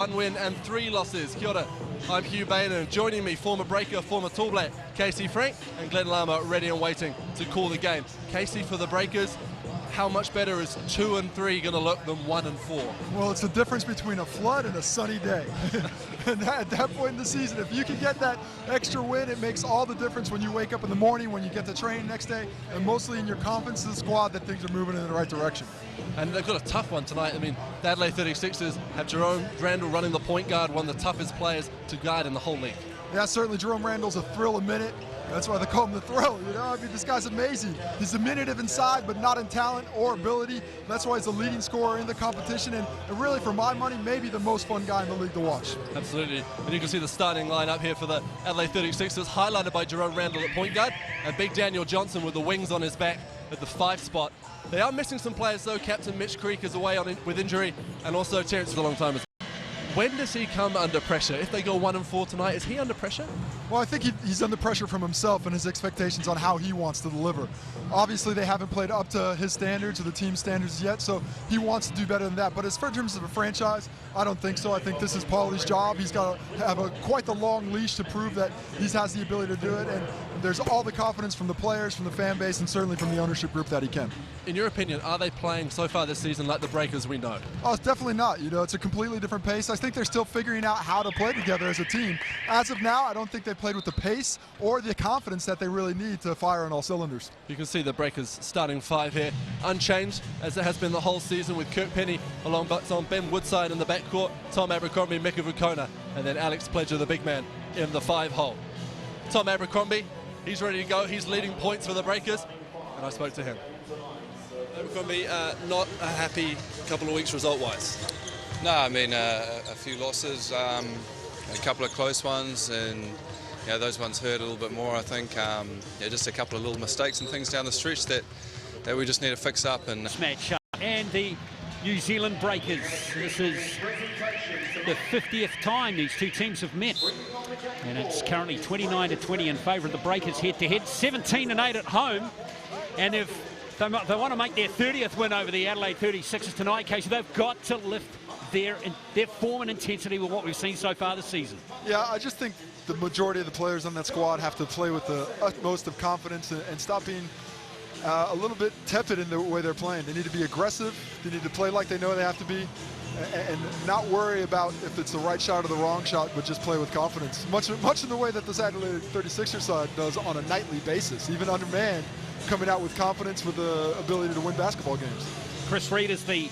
1 win and 3 losses. Kia ora, I'm Hugh Bainer, and joining me, former breaker, former tall black, Casey Frank, and Glenn Lama, ready and waiting to call the game. Casey, for the breakers, how much better is 2 and 3 going to look than 1 and 4? Well, it's the difference between a flood and a sunny day. And at that point in the season, if you can get that extra win, it makes all the difference when you wake up in the morning, when you get to train next day, and mostly in your confidence of the squad that things are moving in the right direction. And they've got a tough one tonight. I mean, the Adelaide 36ers have Jerome Randall running the point guard, one of the toughest players to guard in the whole league. Yeah, certainly Jerome Randall's a thrill a minute. That's why they call him the Thrill, you know? I mean, this guy's amazing. He's diminutive inside, but not in talent or ability. That's why he's the leading scorer in the competition, and really, for my money, maybe the most fun guy in the league to watch. Absolutely. And you can see the starting lineup here for the Adelaide 36ers, highlighted by Jerome Randall at point guard, and Big Daniel Johnson with the wings on his back at the 5 spot. They are missing some players, though. Captain Mitch Creek is away with injury, and also Terrence for a long time as well. When does he come under pressure? If they go 1 and 4 tonight, is he under pressure? Well, I think he's under pressure from himself and his expectations on how he wants to deliver. Obviously, they haven't played up to his standards or the team's standards yet, so he wants to do better than that. But as far in terms of a franchise, I don't think so. I think this is Paulie's job. He's got to have quite the long leash to prove that he has the ability to do it, and there's all the confidence from the players, from the fan base, and certainly from the ownership group that he can. In your opinion, are they playing so far this season like the Breakers we know? Oh, it's definitely not. You know, it's a completely different pace. I think they're still figuring out how to play together as a team. As of now, I don't think they played with the pace or the confidence that they really need to fire on all cylinders. You can see the Breakers starting 5 here, unchanged as it has been the whole season, with Kirk Penny along on Ben Woodside in the backcourt, Tom Abercrombie, Mika Vukona, and then Alex Pledger, the big man, in the 5 hole. Tom Abercrombie, he's ready to go. He's leading points for the Breakers, and I spoke to him. Abercrombie, not a happy couple of weeks result-wise. No, I mean, a few losses, a couple of close ones, and those ones hurt a little bit more, I think. Just a couple of little mistakes and things down the stretch that we just need to fix up. And match up. And the New Zealand Breakers. This is the 50th time these two teams have met. And it's currently 29-20 in favour of the Breakers head-to-head. 17-8 at home. And they want to make their 30th win over the Adelaide 36ers tonight, Casey. They've got to lift their form and intensity with what we've seen so far this season. Yeah, I just think the majority of the players on that squad have to play with the utmost of confidence and stop being a little bit tepid in the way they're playing. They need to be aggressive. They need to play like they know they have to be, and not worry about if it's the right shot or the wrong shot, but just play with confidence. Much in the way that this Adelaide 36ers side does on a nightly basis, even under man, coming out with confidence, with the ability to win basketball games. Chris Reed is the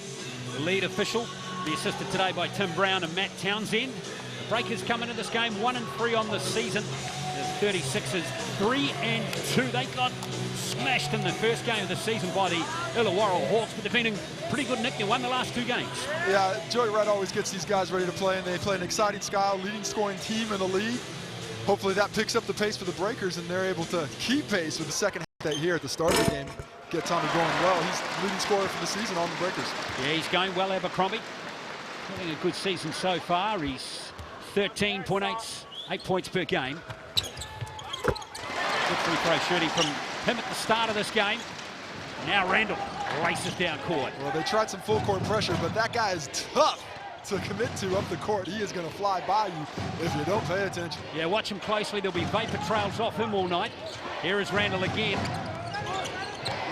lead official. Be assisted today by Tim Brown and Matt Townsend. The Breakers come into this game 1 and 3 on the season. The 36ers 3 and 2. They got smashed in the first game of the season by the Illawarra Hawks, but they've been in pretty good nick. They won the last 2 games. Yeah, Joey Wright always gets these guys ready to play, and they play an exciting style, leading scoring team in the league. Hopefully that picks up the pace for the Breakers, and they're able to keep pace with the second half here at the start of the game. Get Tommy going well. He's the leading scorer for the season on the Breakers. Yeah, he's going well, Abercrombie. Having a good season so far. He's 8 points per game. Good free throw shooting from him at the start of this game. Now Randall races down court. Well, they tried some full court pressure, but that guy is tough to commit to up the court. He is going to fly by you if you don't pay attention. Yeah, watch him closely. There'll be vapor trails off him all night. Here is Randall again.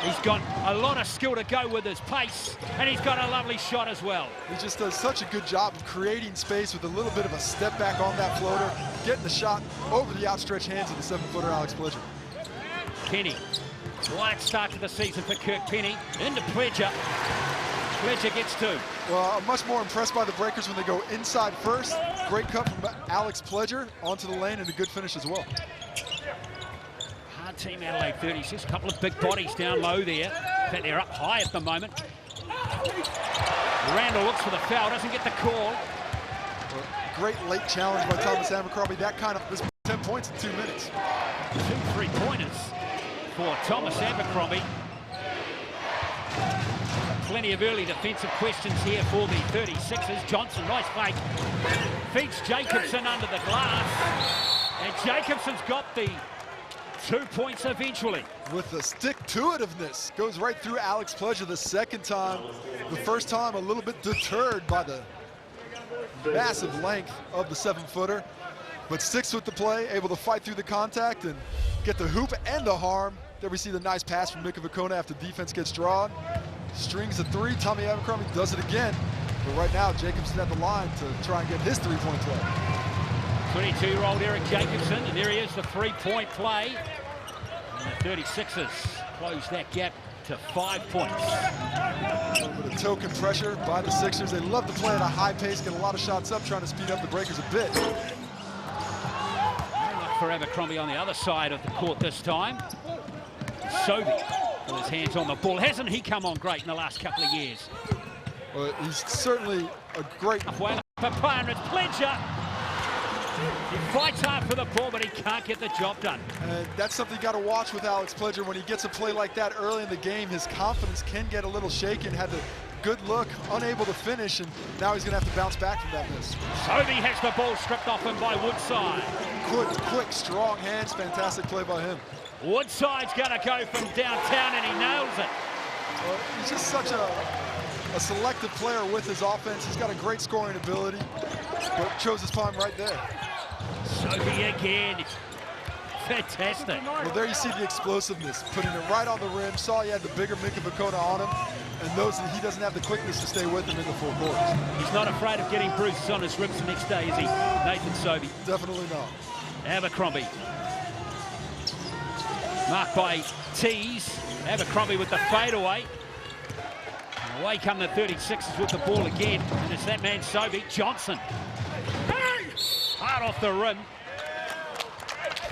He's got a lot of skill to go with his pace, and he's got a lovely shot as well. He just does such a good job of creating space with a little bit of a step back on that floater, getting the shot over the outstretched hands of the 7-footer Alex Pledger. Penny, quiet start to the season for Kirk Penny. Into Pledger. Pledger gets 2. Well, I'm much more impressed by the Breakers when they go inside first. Great cut from Alex Pledger onto the lane, and a good finish as well. Hard team, Adelaide 36. A couple of big bodies down low there. In fact, they're up high at the moment. Randall looks for the foul, doesn't get the call. Well, great late challenge by Thomas Abercrombie. That kind of, this 10 points in 2 minutes. 2 3-pointers for Thomas Abercrombie. Plenty of early defensive questions here for the 36ers. Johnson, nice fake. Feeds Jacobson under the glass. And Jacobson's got the 2 points eventually. With the stick-to-itiveness, goes right through Alex Pledger the second time. The first time a little bit deterred by the massive length of the 7-footer, but sticks with the play, able to fight through the contact and get the hoop and the harm. There we see the nice pass from Mika VEQTA after defense gets drawn. Strings a three, Tommy Abercrombie does it again. But right now, Jacobson at the line to try and get his three-point play. 22-year-old Eric Jacobson, and there he is, the three-point play. And the 36ers close that gap to 5 points. A little bit of token pressure by the Sixers. They love to play at a high pace, get a lot of shots up, trying to speed up the Breakers a bit. For Abercrombie on the other side of the court this time. Sobey with his hands on the ball. Hasn't he come on great in the last couple of years? Well, he's certainly a great... Well, for player, and it's Pledger. He fights hard for the ball, but he can't get the job done. And that's something you got to watch with Alex Pledger. When he gets a play like that early in the game, his confidence can get a little shaken. Had the good look, unable to finish, and now he's going to have to bounce back from that miss. Sobey has the ball stripped off him by Woodside. Quick, strong hands. Fantastic play by him. Woodside's going to go from downtown, and he nails it. Well, he's just such a selective player with his offense. He's got a great scoring ability, but chose his time right there. Sobey again. Fantastic. Well, there you see the explosiveness, putting it right on the rim. Saw he had the bigger Mika VEQTA on him, and knows that he doesn't have the quickness to stay with him in the full court. He's not afraid of getting bruises on his ribs the next day, is he, Nathan Sobey? Definitely not. Abercrombie. Marked by Tees. Abercrombie with the fadeaway. And away come the 36ers with the ball again. And it's that man, Sobey. Johnson. Hard off the rim.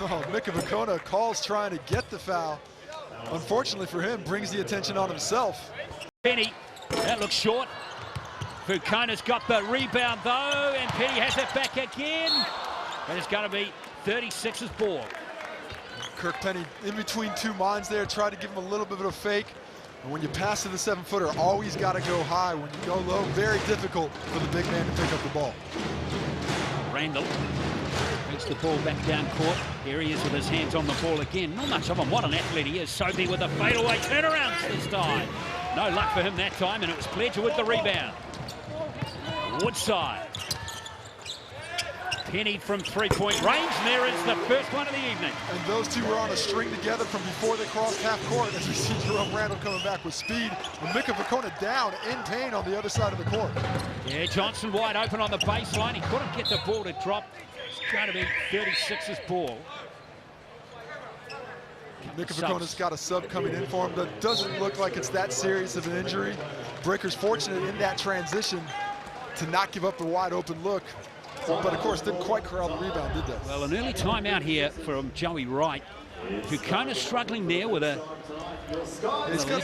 Oh, Mika VEQTA calls trying to get the foul. Unfortunately for him, brings the attention on himself. Penny, that looks short. VEQTA's got the rebound though, and Penny has it back again. And it's going to be 36ers ball. Kirk Penny in between two minds there, tried to give him a little bit of a fake. And when you pass to the 7-footer, always got to go high. When you go low, very difficult for the big man to pick up the ball. Randall brings the ball back down court. Here he is with his hands on the ball again. Not much of him. What an athlete he is. Sobey with a fadeaway turnaround this time. No luck for him that time, and it was Pledger with the rebound. Woodside. Penny from three-point range, and there is the first one of the evening. And those two were on a string together from before they crossed half court, as we see Jerome Randall coming back with speed. And Mika VEQTA down in pain on the other side of the court. Yeah, Johnson wide open on the baseline. He couldn't get the ball to drop. It's going to be 36ers ball. Mika VEQTA's got a sub coming in for him, but doesn't look like it's that serious of an injury. Breakers fortunate in that transition to not give up the wide open look. But of course, didn't quite corral the rebound, did they? Well, an early timeout here from Joey Wright. VEQTA struggling there with a... It's good.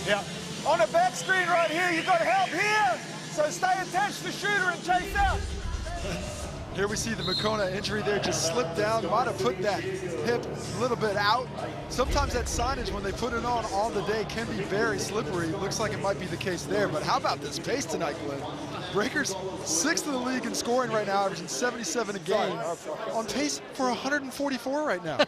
Yeah. On the back screen right here, you got help here. So stay attached to the shooter and chase out. Here we see the VEQTA injury there, just slipped down, might have put that hip a little bit out. Sometimes that signage, when they put it on the day, can be very slippery. Looks like it might be the case there, but how about this pace tonight, Glenn? Breakers, 6th in the league in scoring right now, averaging 77 a game, on pace for 144 right now.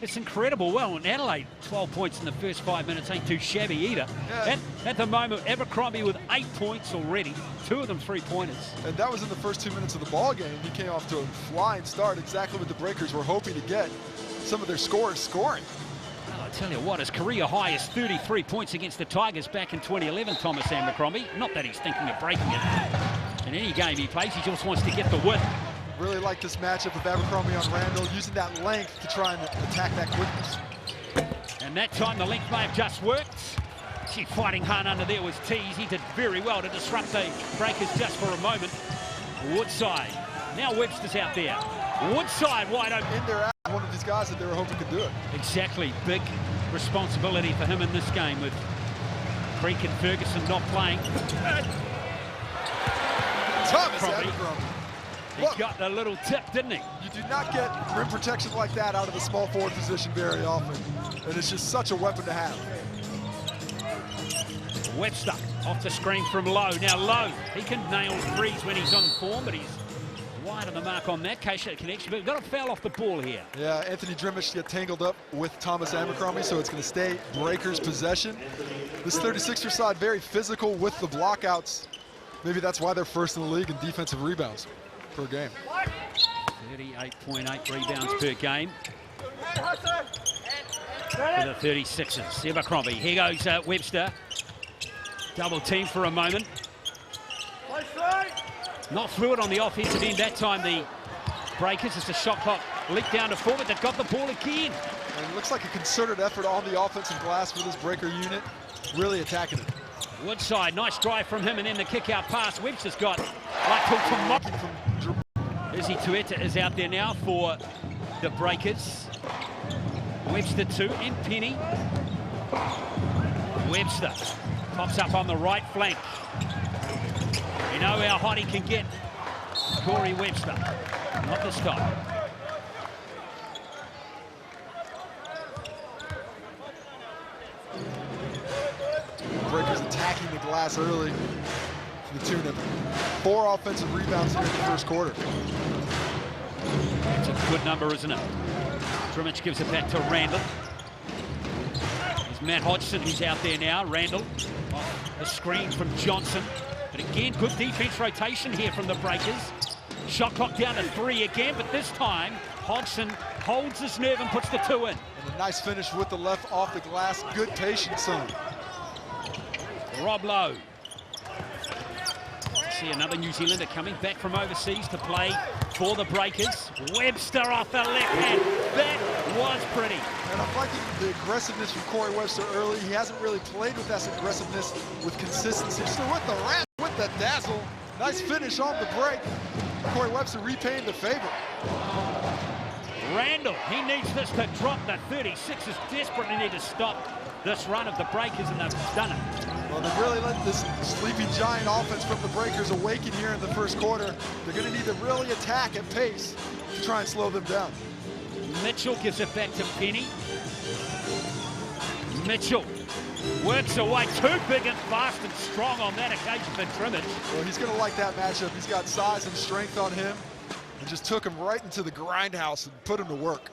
It's incredible. Well, in Adelaide, 12 points in the first 5 minutes ain't too shabby either. Yeah. At the moment, Abercrombie with 8 points already, 2 of them three-pointers. And that was in the first 2 minutes of the ball game. He came off to a flying start, exactly what the Breakers were hoping to get. Some of their scorers scoring. Well, I tell you what, his career high is 33 points against the Tigers back in 2011, Thomas Abercrombie. Not that he's thinking of breaking it. In any game he plays, he just wants to get the win. Really like this matchup with Abercrombie on Randall, using that length to try and attack that quickness. And that time the length may have just worked. Gee, fighting hard under there was Tees. He did very well to disrupt the Breakers just for a moment. Woodside. Now Webster's out there. Woodside wide open. In there, one of these guys that they were hoping could do it. Exactly. Big responsibility for him in this game with Creek and Ferguson not playing. Thomas Abercrombie. He got a little tip, didn't he? You do not get rim protection like that out of the small forward position very often. And it's just such a weapon to have. Webster off the screen from Lowe. Now Lowe, he can nail threes when he's on form, but he's wide of the mark on that K-shaped connection, but we've got a foul off the ball here. Yeah, Anthony Drimmich get tangled up with Thomas Abercrombie, so it's going to stay Breakers' possession. This 36er side very physical with the blockouts. Maybe that's why they're first in the league in defensive rebounds per game. 38.8 rebounds per game for the 36ers. Abercrombie, here goes Webster. Double team for a moment. Not fluid on the offensive end that time, the Breakers, as the shot clock leaked down to forward. They've got the ball again. And it looks like a concerted effort on the offensive glass for this Breaker unit, really attacking it. Woodside, nice drive from him, and then the kick-out pass. Webster's got like to Izzy Tueta is out there now for the Breakers. Webster 2 and Penny. Webster pops up on the right flank. You know how hot he can get, Corey Webster. Not this time. Breakers attacking the glass early to the tune of 4 offensive rebounds here in the first quarter. It's a good number, isn't it? Drimmich gives it back to Randall. There's Matt Hodgson who's out there now. Randall off the screen from Johnson. But again, good defense rotation here from the Breakers. Shot clock down to 3 again, but this time Hodgson holds his nerve and puts the 2 in. And a nice finish with the left off the glass. Good patience on him. Rob Lowe. See another New Zealander coming back from overseas to play for the Breakers. Webster off the left hand. That was pretty. And I'm liking the aggressiveness from Corey Webster early. He hasn't really played with that aggressiveness with consistency. So with the ramp, with the dazzle, nice finish on the break. Corey Webster repaying the favor. Randall, he needs this to drop. The 36ers desperately need to stop this run of the Breakers, and they've done it. Well, they've really let this sleeping giant offense from the Breakers awaken here in the first quarter. They're going to need to really attack at pace to try and slow them down. Mitchell gives it back to Penny. Mitchell works away, too big and fast and strong on that occasion for Drimmich. Well, he's going to like that matchup. He's got size and strength on him, and just took him right into the grindhouse and put him to work.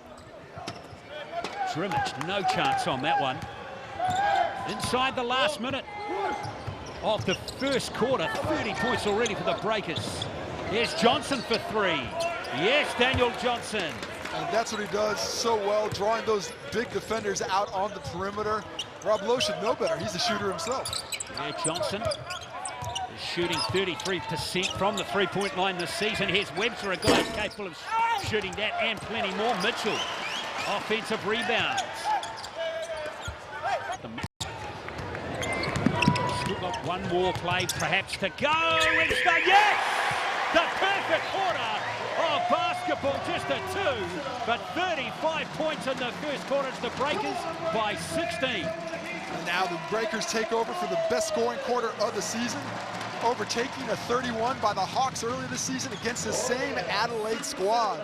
Drimmich, no chance on that one. Inside the last minute of the first quarter, 30 points already for the Breakers. Here's Johnson for 3. Yes, Daniel Johnson. And that's what he does so well, drawing those big defenders out on the perimeter. Rob Lowe should know better. He's a shooter himself. Yeah, Johnson is shooting 33% from the three-point line this season. Here's Webster, a guy who's capable of shooting that and plenty more. Mitchell, offensive rebounds. Still got one more play perhaps to go. Webster, yes! The perfect quarter of basketball, just a 2, but 35 points in the first quarter to the Breakers by 16. And now the Breakers take over for the best scoring quarter of the season, overtaking a 31 by the Hawks early this season against the same Adelaide squad.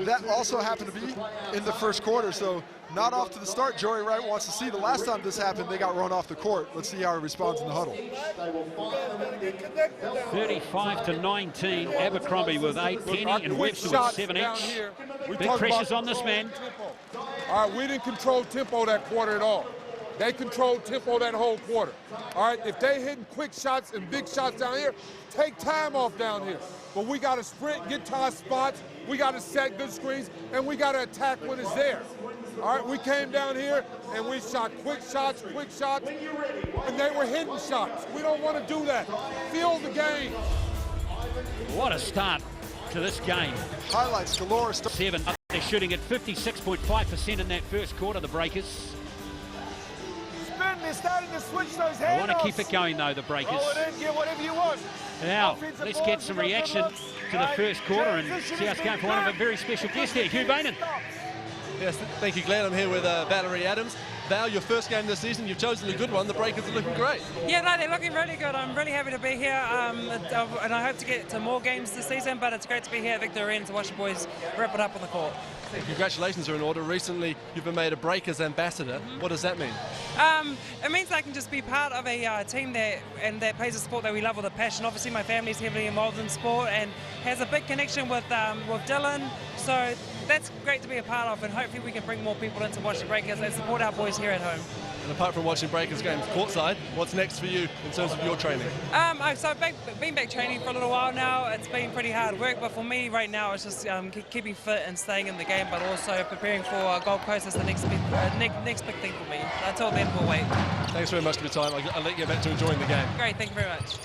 That also happened to be in the first quarter, so not off to the start Joey Wright wants to see. The last time this happened, they got run off the court. Let's see how he responds in the huddle. 35-19, Abercrombie with 8, Penny and Webster with 7 each. Big pressures on this man. All right, we didn't control tempo that quarter at all. They controlled tempo that whole quarter. All right, if they hitting quick shots and big shots down here, take time off down here. But we got to sprint, get to our spots, we got to set good screens, and we got to attack when it's there. All right, we came down here and we shot quick shots, and they were hitting shots. We don't want to do that. Feel the game. What a start to this game. Highlights galore. 7. They're shooting at 56.5% in that first quarter, the Breakers. They're starting to switch those hands. They want to keep it going, though, the Breakers. Get whatever you want. Now, let's get some reaction to the first quarter and see how it's going for one of a very special guest here, Hugh Bainan. Yes, thank you, Glenn. I'm here with Valerie Adams. Val, your first game this season, you've chosen a good one. The Breakers are looking great. Yeah, no, they're looking really good. I'm really happy to be here, and I hope to get to more games this season, but it's great to be here at VEQTA Arena to watch the boys rip it up on the court. Congratulations are in order. Recently, you've been made a Breakers ambassador. What does that mean? It means I can just be part of a team that plays a sport that we love with a passion. Obviously, my family's heavily involved in sport and has a big connection with Dylan. So that's great to be a part of, and hopefully we can bring more people in to watch the Breakers and support our boys here at home. And apart from watching Breakers games courtside, what's next for you in terms of your training? So I've been back training for a little while now. It's been pretty hard work, but for me right now it's just keeping fit and staying in the game, but also preparing for Gold Coast as the next big thing for me. Until then, we'll wait. Thanks very much for your time. I'll let you get back to enjoying the game. Great, thank you very much.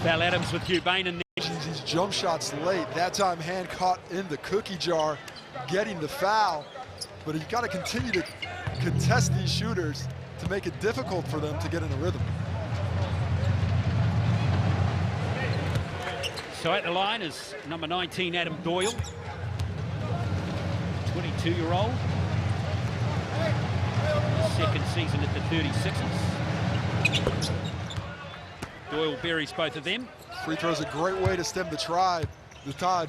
Val Adams with you, Bain, and These jump shots late. That time hand caught in the cookie jar, getting the foul. But you've got to continue to contest these shooters to make it difficult for them to get in a rhythm. So at the line is number 19, Adam Doyle, 22-year-old. Second season at the 36ers. Doyle buries both of them. Free throw's a great way to stem the tide,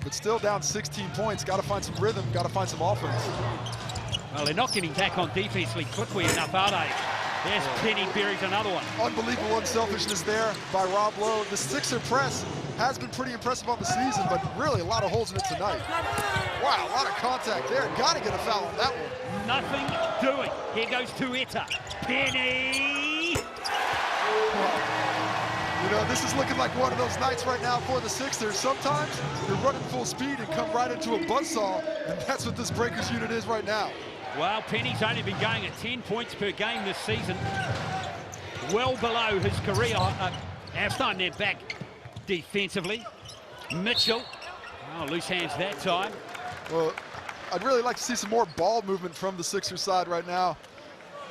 but still down 16 points. Got to find some rhythm, got to find some offense. Well, they're not getting back on defensively quickly enough, are they? There's Penny buries another one. Unbelievable unselfishness there by Rob Lowe. The Sixer press has been pretty impressive on the season, but really a lot of holes in it tonight. Wow, a lot of contact there. Got to get a foul on that one. Nothing doing. Here goes VEQTA. Penny! You know, this is looking like one of those nights right now for the Sixers. Sometimes you're running full speed and come right into a buzzsaw, and that's what this Breakers unit is right now. Well, Penny's only been going at 10 points per game this season. Well below his career. Halftime, they're back defensively. Mitchell. Oh, loose hands that time. Well, I'd really like to see some more ball movement from the Sixers side right now.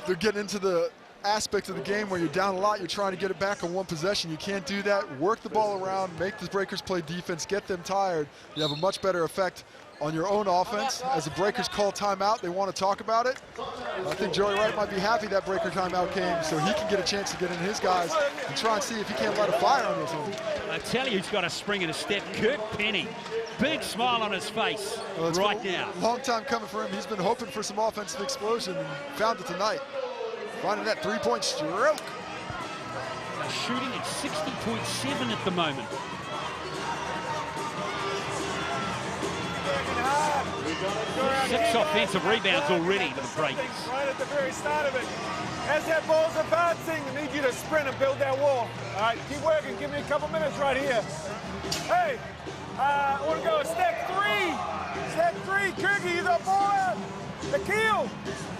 They're getting into the aspect of the game where you're down a lot, you're trying to get it back on one possession. You can't do that. Work the ball around, make the Breakers play defense, get them tired. You have a much better effect on your own offense. As the Breakers call timeout, they want to talk about it. I think Joey Wright might be happy that Breaker timeout came so he can get a chance to get in his guys and try and see if he can't light a fire on this one. I tell you who's got a spring and a step. Kirk Penny. Big smile on his face right now. Long time coming for him. He's been hoping for some offensive explosion and found it tonight. Finding that three-point stroke. They're shooting at 60.7 at the moment. Six offensive rebounds already for the Breakers. Right at the very start of it. As that ball's advancing, I need you to sprint and build that wall. All right, keep working. Give me a couple minutes right here. Hey, I want to go step three. Step three. Kirky, you got ball out. Nikhil,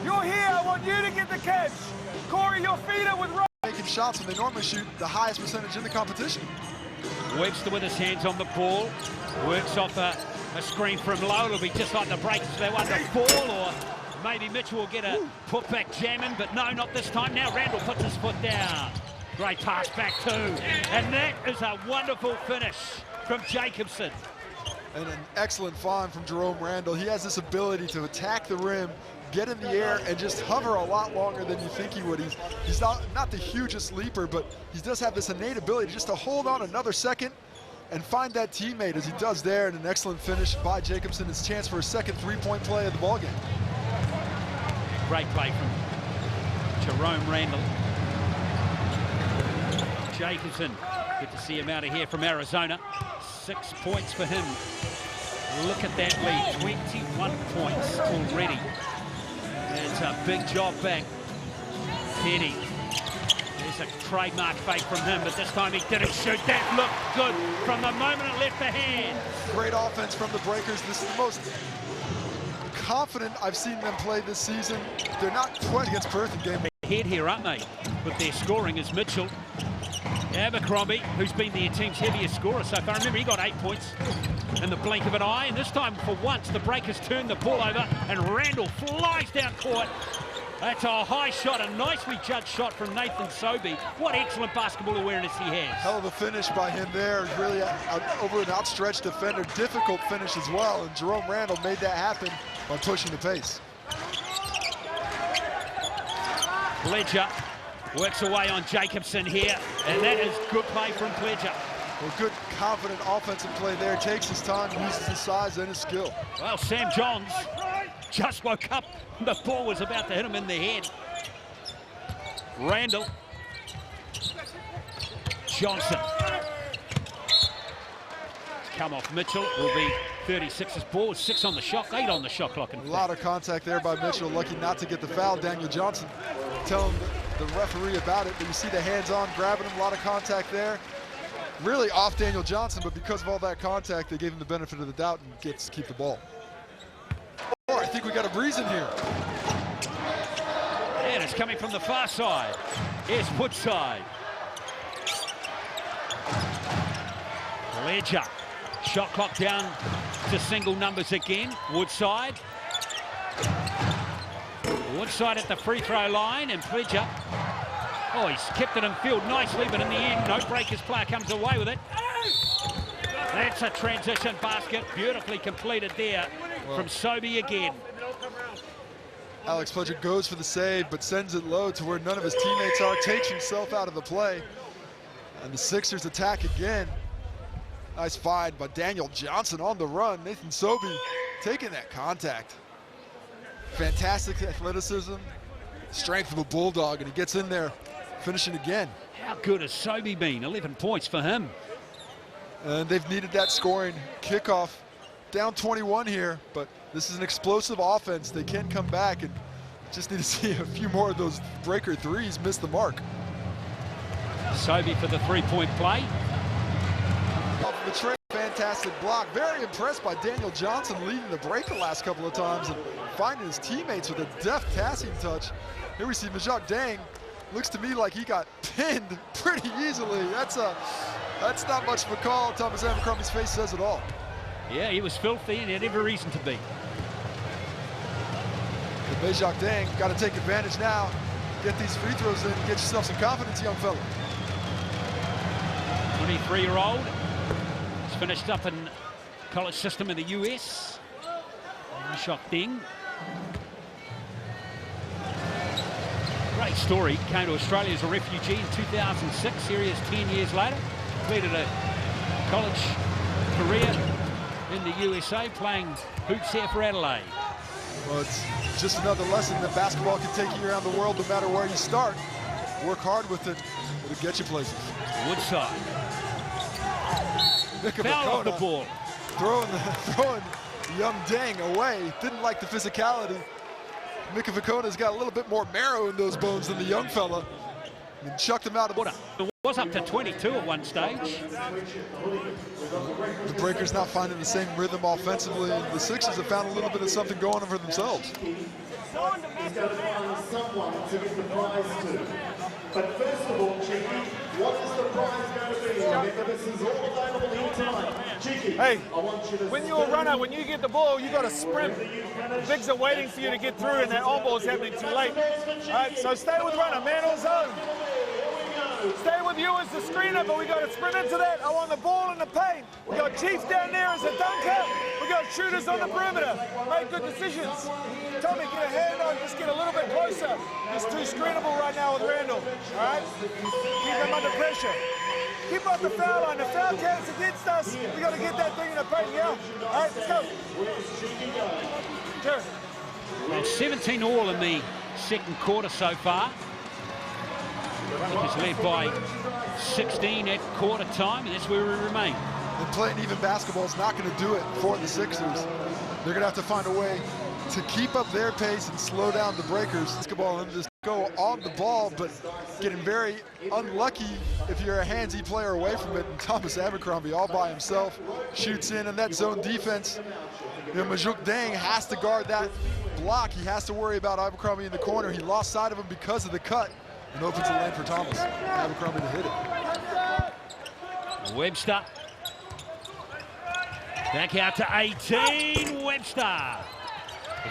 you're here. I want you to get the catch. Corey, your feet are with Rob. Making shots when they normally shoot the highest percentage in the competition. Webster with his hands on the ball. Works off a screen from low. It'll be just like the Breakers. They want the ball, or maybe Mitchell will get a putback jamming, but no, not this time. Now Randall puts his foot down. Great pass back too. And that is a wonderful finish from Jacobson. And an excellent find from Jerome Randall. He has this ability to attack the rim, get in the air, and just hover a lot longer than you think he would. He's not the hugest leaper, but he does have this innate ability just to hold on another second and find that teammate, as he does there, and an excellent finish by Jacobson. His chance for a second three-point play of the ballgame. Great play from Jerome Randall. Jacobson, good to see him out of here from Arizona. 6 points for him. Look at that lead, 21 points already. It's a big job back. Penny. There's a trademark fake from him, but this time he didn't shoot. That looked good from the moment it left the hand. Great offense from the Breakers. This is the most confident I've seen them play this season. They're not quite against Perth in game. Ahead here, aren't they? With their scoring is Mitchell. Abercrombie, who's been their team's heaviest scorer so far. Remember, he got 8 points in the blink of an eye, and this time, for once, the Breakers turn the ball over, and Randall flies down court. That's a high shot, a nicely judged shot from Nathan Sobey. What excellent basketball awareness he has. Hell of a finish by him there. Really over an outstretched defender. Difficult finish as well, and Jerome Randall made that happen by pushing the pace. Pledger works away on Jacobson here, and that is good play from Pledger. Well, good, confident offensive play there. Takes his time, uses his size and his skill. Well, Sam Johns just woke up. The ball was about to hit him in the head. Randall. Johnson. Come off Mitchell. Will be 36ers ball. 6 on the shot, 8 on the shot clock. A lot of contact there by Mitchell. Lucky not to get the foul. Daniel Johnson telling the referee about it. But you see the hands on, grabbing him. A lot of contact there. Really off Daniel Johnson, but because of all that contact, they gave him the benefit of the doubt and gets to keep the ball. Oh, I think we got a breeze in here. And it's coming from the far side. Here's Woodside. Ledger. Shot clock down to single numbers again. Woodside. Woodside at the free throw line, and Pledger. Oh, he's kept it in field nicely, but in the end, no Breakers player comes away with it. That's a transition basket, beautifully completed there from Sobey again. Alex Pledger goes for the save, but sends it low to where none of his teammates are, takes himself out of the play. And the Sixers attack again. Nice find by Daniel Johnson on the run. Nathan Sobey taking that contact. Fantastic athleticism, strength of a bulldog, and he gets in there, finishing again. How good has Sobey been? 11 points for him. And they've needed that scoring kickoff. Down 21 here, but this is an explosive offense. They can come back and just need to see a few more of those breaker threes miss the mark. Sobey for the three-point play. Off the trade, fantastic block. Very impressed by Daniel Johnson leading the break the last couple of times and finding his teammates with a deft passing touch. Here we see Majok Dang. Looks to me like he got pinned pretty easily. That's not much of a call. Thomas Abercrombie's face says it all. Yeah, he was filthy and he had every reason to be. Majok Dang got to take advantage now. Get these free throws in, get yourself some confidence, young fella. 23-year-old. He's finished up in college system in the US. Majok Dang. Great story. Came to Australia as a refugee in 2006. Here he is 10 years later. Completed a college career in the USA, playing hoops here for Adelaide. Well, it's just another lesson that basketball can take you around the world no matter where you start. Work hard with it, it'll get you places. Woodside. Foul off the ball. Throwing young Dang away. Didn't like the physicality. Mika Vakona's got a little bit more marrow in those bones than the young fella. And chucked him out of the... It was up to 22 at one stage. The Breakers not finding the same rhythm offensively, and the Sixers have found a little bit of something going on for themselves. But first of all, Cheeky, what is the prize going to be? Remember, this is all available anytime. Cheeky, hey, when you're a runner, when you get the ball, you got to sprint. Bigs are waiting for you to get through, and that on ball is happening too late. All right, so stay with runner, man on zone. Stay with you as the screener, but we got to sprint into that. I want the ball in the paint. We got Chief down there as a dunker. We got shooters on the perimeter. Make good decisions. Tommy, get a hand on, just get a little bit closer. It's too screenable right now with Randall. All right? Keep him under pressure. Keep up the foul line. The foul counts against us. We got to get that thing in the paint, yeah? All right, let's go. Sure. Well, 17 all in the second quarter so far. It's led by 16 at quarter time, and that's where we remain. And playing even basketball is not going to do it for the Sixers. They're going to have to find a way to keep up their pace and slow down the Breakers. Basketball and just go on the ball, but getting very unlucky if you're a handsy player away from it. And Thomas Abercrombie all by himself shoots in, and that zone defense. You know, Majok Dang has to guard that block. He has to worry about Abercrombie in the corner. He lost sight of him because of the cut. And opens the lane for Thomas. Abercrombie to hit it. Webster. Back out to 18. Webster.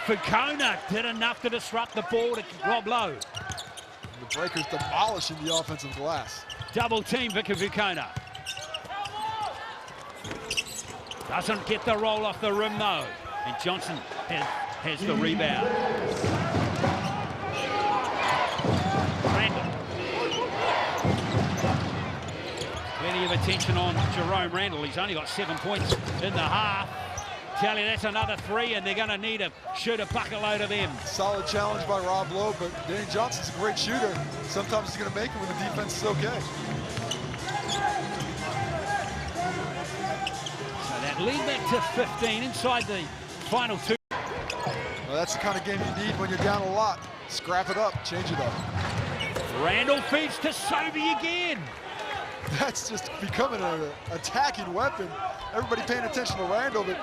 Fakona did enough to disrupt the ball to Rob Lowe. The Breakers demolishing the offensive glass. Double team Fakona. Doesn't get the roll off the rim though. And Johnson has the rebound. Plenty of attention on Jerome Randall. He's only got 7 points in the half. tell you, that's another three, and they're going to need to shoot a bucket load of them. Solid challenge by Rob Lowe, but Danny Johnson's a great shooter. Sometimes he's going to make it when the defense is okay. So that lead back to 15 inside the final two. Well, that's the kind of game you need when you're down a lot. Scrap it up, change it up. Randall feeds to Sobey again. That's just becoming an attacking weapon. Everybody paying attention to Randall, but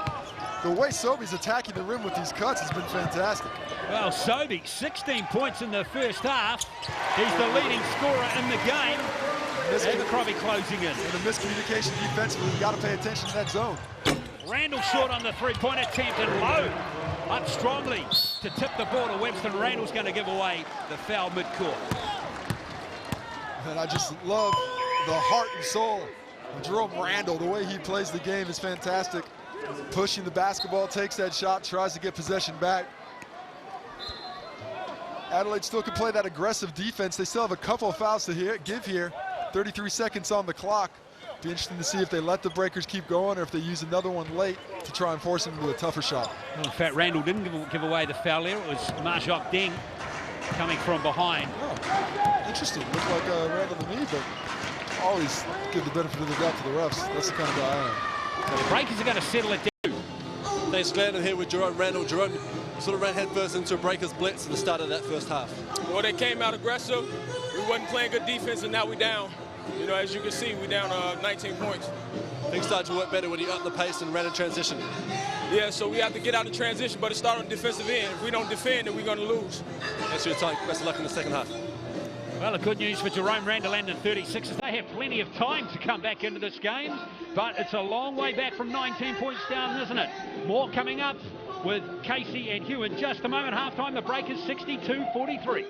the way Sobey's attacking the rim with these cuts has been fantastic. Well, Sobey, 16 points in the first half. He's the leading scorer in the game. Abercrombie closing in. And the miscommunication defensively, you got to pay attention to that zone. Randall short on the three-point attempt, and Lowe up strongly to tip the ball to Webster. Randall's going to give away the foul midcourt. And I just love the heart and soul of Jerome Randall. The way he plays the game is fantastic. Pushing the basketball, takes that shot, tries to get possession back. Adelaide still can play that aggressive defense. They still have a couple of fouls to give here. 33 seconds on the clock. Be interesting to see if they let the breakers keep going or if they use another one late to try and force him to a tougher shot. Well, in fact, Randall didn't give away the foul there. It was Marjok Deng coming from behind. Oh, interesting. Looked like Randall to me, but always give the benefit of the doubt to the refs. That's the kind of guy I am. So the breakers are going to settle it down. Thanks, Glenn. And here with Jerome Randall. Jerome sort of ran headfirst into a breakers blitz at the start of that first half. Well, they came out aggressive. We wasn't playing good defense, and now we down. You know, as you can see, we down 19 points. Things started to work better when you upped the pace and ran in transition. Yeah, so we have to get out of transition, but it started on the defensive end. If we don't defend, then we're going to lose. Thanks for your time. Best of luck in the second half. Well, the good news for Jerome Randall and the 36ers, they have plenty of time to come back into this game, but it's a long way back from 19 points down, isn't it? More coming up with Casey and Hugh in just a moment. Halftime, the Breakers 62-43.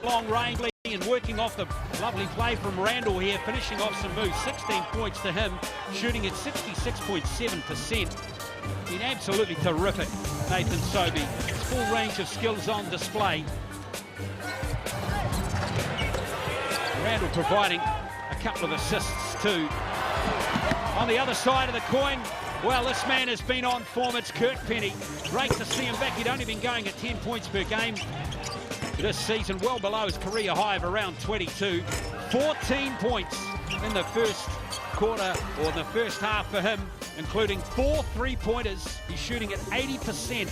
Long range and working off the lovely play from Randall here, finishing off some moves. 16 points to him, shooting at 66.7%. Been absolutely terrific, Nathan Sobey. Full range of skills on display. Randall providing a couple of assists too. On the other side of the coin, well, this man has been on form. It's Kurt Penny. Great to see him back. He'd only been going at 10 points per game this season, well below his career high of around 22. 14 points in the first quarter, or the first half for him, including 4 three-pointers. He's shooting at 80%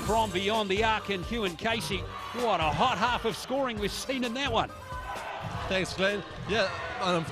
from beyond the arc. And Hugh and Casey, what a hot half of scoring we've seen in that one. Thanks, Glenn. Yeah,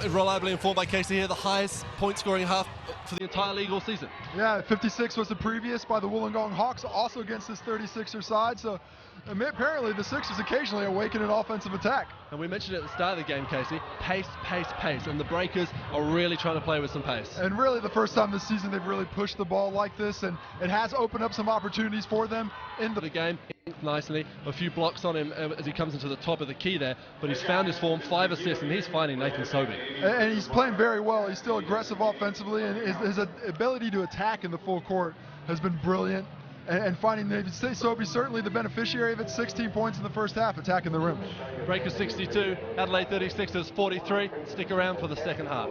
reliably informed by Casey here, the highest point-scoring half for the entire league all season. Yeah, 56 was the previous by the Wollongong Hawks, also against this 36er side. So apparently the Sixers occasionally awaken an offensive attack. And we mentioned at the start of the game, Casey, pace, pace, pace. And the Breakers are really trying to play with some pace. And really the first time this season they've really pushed the ball like this, and it has opened up some opportunities for them in the game. Nicely, a few blocks on him as he comes into the top of the key there, but he's found his form, 5 assists, and he's finding Nathan Sobey. And he's playing very well. He's still aggressive offensively, and his ability to attack in the full court has been brilliant. And finding Nathan Sobey certainly the beneficiary of it. 16 points in the first half, attacking the rim. Breakers 62, Adelaide 36ers 43. Stick around for the second half.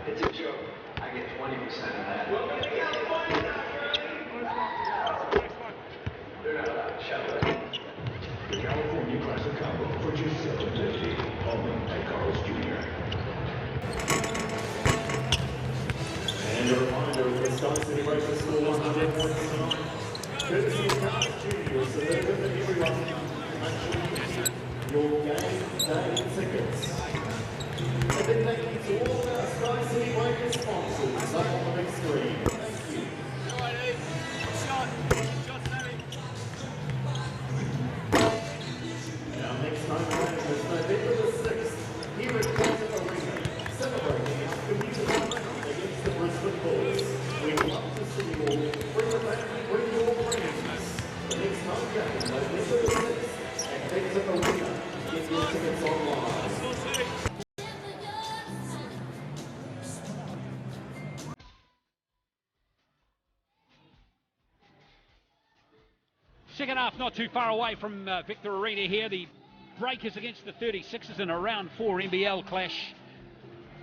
It's a joke. I get 20% of that. They're not allowed to shout it. The California Classic Combo for just $7.50. Only at Carl's Jr. And a reminder, Wisconsin Breakers score 100 points tonight. Courtesy of Carl's Jr. So they're going to be your game day tickets. A big thank you to all of our Sky City Breakers sponsors up on the big screen. Thank you. Our next home game is November the 6th here at VEQTA Arena, celebrating our community against the Brisbane Bulls. We'd love to see you all. Bring the family, bring your friends. The next home game, November the 6th at VEQTA Arena. Get your tickets online. Second half not too far away from VEQTA Arena here. The Breakers against the 36ers in a round 4 NBL clash.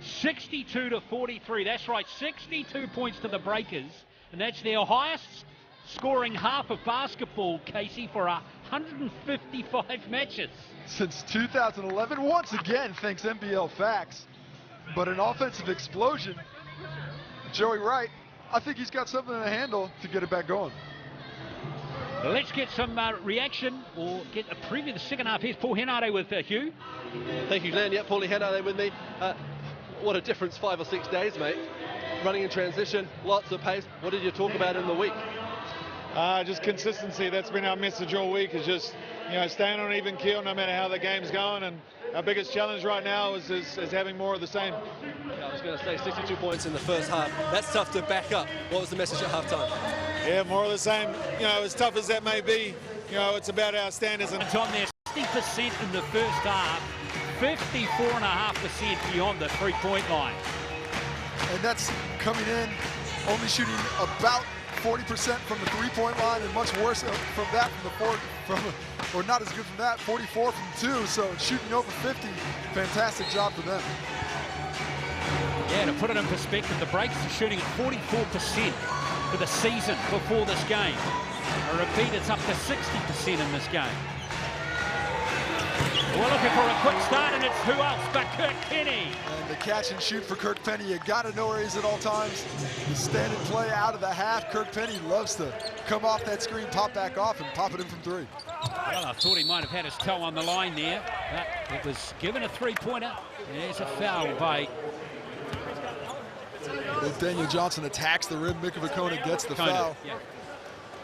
62-43. That's right, 62 points to the Breakers. And that's their highest scoring half of basketball, Casey, for 155 matches. Since 2011, once again, thanks NBL Facts. But an offensive explosion. Joey Wright, I think he's got something to handle to get it back going. Let's get some reaction or get a preview of the second half. Here's Paul Henare with Hugh. Thank you, Glenn. Yeah, Paulie Henare with me. What a difference 5 or 6 days, mate. Running in transition, lots of pace. What did you talk about in the week? Just consistency. That's been our message all week, is just, staying on an even keel no matter how the game's going. And our biggest challenge right now is having more of the same. Yeah, I was going to say 62 points in the first half. That's tough to back up. What was the message at halftime? Yeah, more of the same. As tough as that may be, it's about our standards. And it's on there, 60% in the first half, 54.5% beyond the three-point line. And that's coming in, only shooting about 40% from the three-point line, and much worse from that, or not as good from that, 44 from 2, so shooting over 50, fantastic job for them. Yeah, to put it in perspective, the Breakers are shooting at 44% for the season before this game. I repeat, it's up to 60% in this game. We're looking for a quick start, and it's who else but Kirk Penny. And the catch and shoot for Kirk Penny. You got to know where he's at all times. The standing play out of the half. Kirk Penny loves to come off that screen, pop back off, and pop it in from 3. Well, I thought he might have had his toe on the line there, but it was given a three-pointer. There's a foul by... If Daniel Johnson attacks the rim, Mika VEQTA gets the foul. Yeah.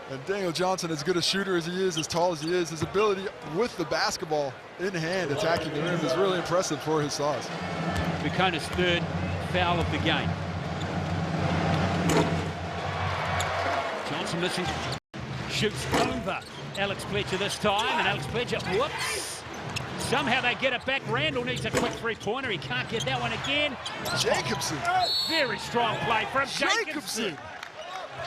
And Daniel Johnson, as good a shooter as he is, as tall as he is, his ability with the basketball in hand attacking the rim is really impressive for his size. VEQTA's third foul of the game. Johnson missing, shoots over Alex Pledger this time, and Alex Pledger, whoops. Somehow they get it back. Randall needs a quick three-pointer. He can't get that one again. Jacobson. Very strong play from Jacobson.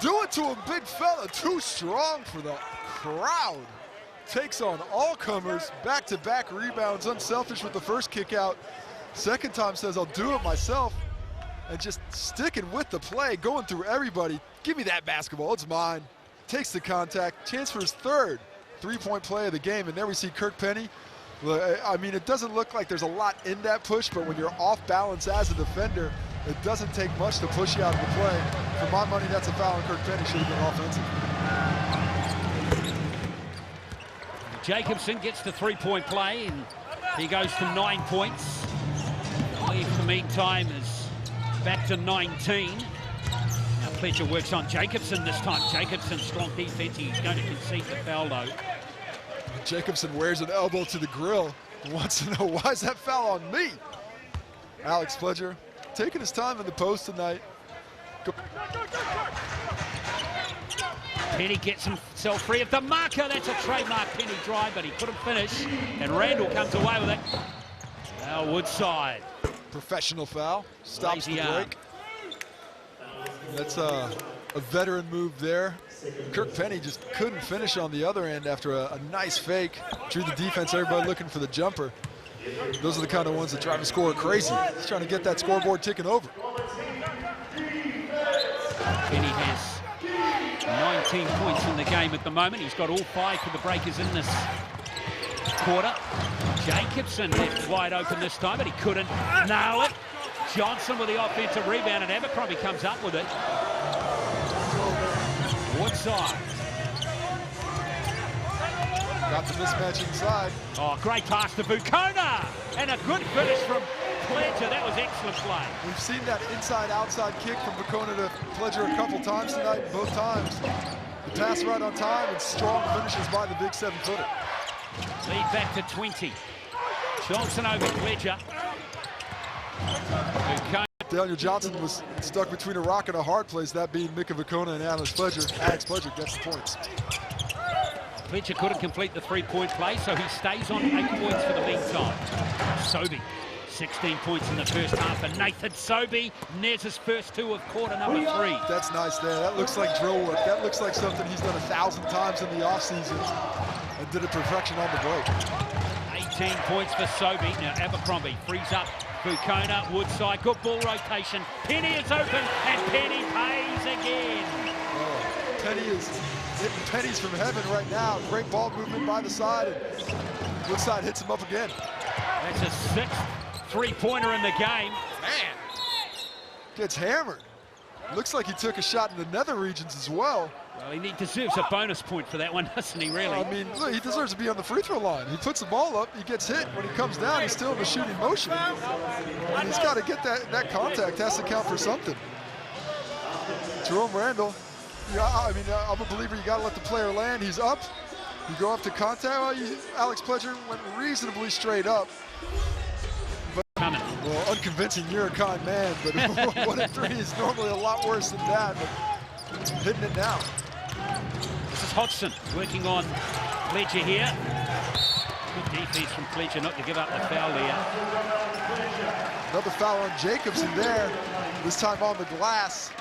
Do it to him, big fella. Too strong for the crowd. Takes on all comers, back-to-back rebounds, unselfish with the first kick out. Second time says, I'll do it myself. And just sticking with the play, going through everybody. Give me that basketball, it's mine. Takes the contact, chance for his third three-point play of the game. And there we see Kirk Penny. I mean, it doesn't look like there's a lot in that push, but when you're off balance as a defender, it doesn't take much to push you out of the play. For my money, that's a foul, and Kirk Penny should have been offensive. Jacobson gets the three-point play, and he goes to 9 points. Lee, for the meantime, is back to 19. Now Pledger works on Jacobson this time. Jacobson, strong defense. He's going to concede the foul, though. Jacobson wears an elbow to the grill and wants to know, why is that foul on me? Alex Pledger taking his time in the post tonight. Penny gets himself free of the marker. That's a trademark Penny drive, but he couldn't finish. And Randall comes away with it. Now Woodside. Professional foul. Stops Lazy the break. That's a veteran move there. Kirk Penny just couldn't finish on the other end after a nice fake. Drew the defense, everybody looking for the jumper. Those are the kind of ones that drive a scorer crazy. He's trying to get that scoreboard ticking over. Penny has 19 points in the game at the moment. He's got all 5 for the Breakers in this quarter. Jacobson left wide open this time, but he couldn't nail it. Johnson with the offensive rebound, and Abercrombie comes up with it. Woodside. Got the mismatch inside. Oh, great pass to VEQTA, and a good finish from Pledger. That was excellent play. We've seen that inside-outside kick from VEQTA to Pledger a couple times tonight. Both times, the pass right on time and strong finishes by the big 7-footer. Lead back to 20. Johnson over Pledger. VEQTA. Daniel Johnson was stuck between a rock and a hard place, that being Mika VEQTA and Alex Pledger. Alex Pledger gets the points. Pledger couldn't complete the three-point play, so he stays on 8 points for the meantime. Sobey, 16 points in the first half, and Nathan Sobey nears his first 2 of quarter number 3. That's nice there. That looks like drill work. That looks like something he's done 1,000 times in the offseason and did it perfection on the break. 18 points for Sobey. Now Abercrombie frees up VEQTA, Woodside, good ball rotation. Penny is open, and Penny pays again. Oh, Penny is hitting pennies from heaven right now. Great ball movement by the side, and Woodside hits him up again. That's a 6th three-pointer in the game. Man, gets hammered. Looks like he took a shot in the nether regions as well. Well, he deserves a bonus point for that one, doesn't he, really? I mean, look, he deserves to be on the free throw line. He puts the ball up, he gets hit. When he comes down, he's still in the shooting motion. And he's got to get that contact, has to count for something. Jerome Randall, yeah, I mean, I'm a believer you got to let the player land. He's up, you go up to contact. Well, Alex Pledger went reasonably straight up. Coming. Well, unconvincing, you're a kind man, but 1-3 is normally a lot worse than that, but hitting it now. This is Hodgson working on Pledger here. Good defense from Pledger not to give up the foul there. Another foul on Jacobson there, this time on the glass.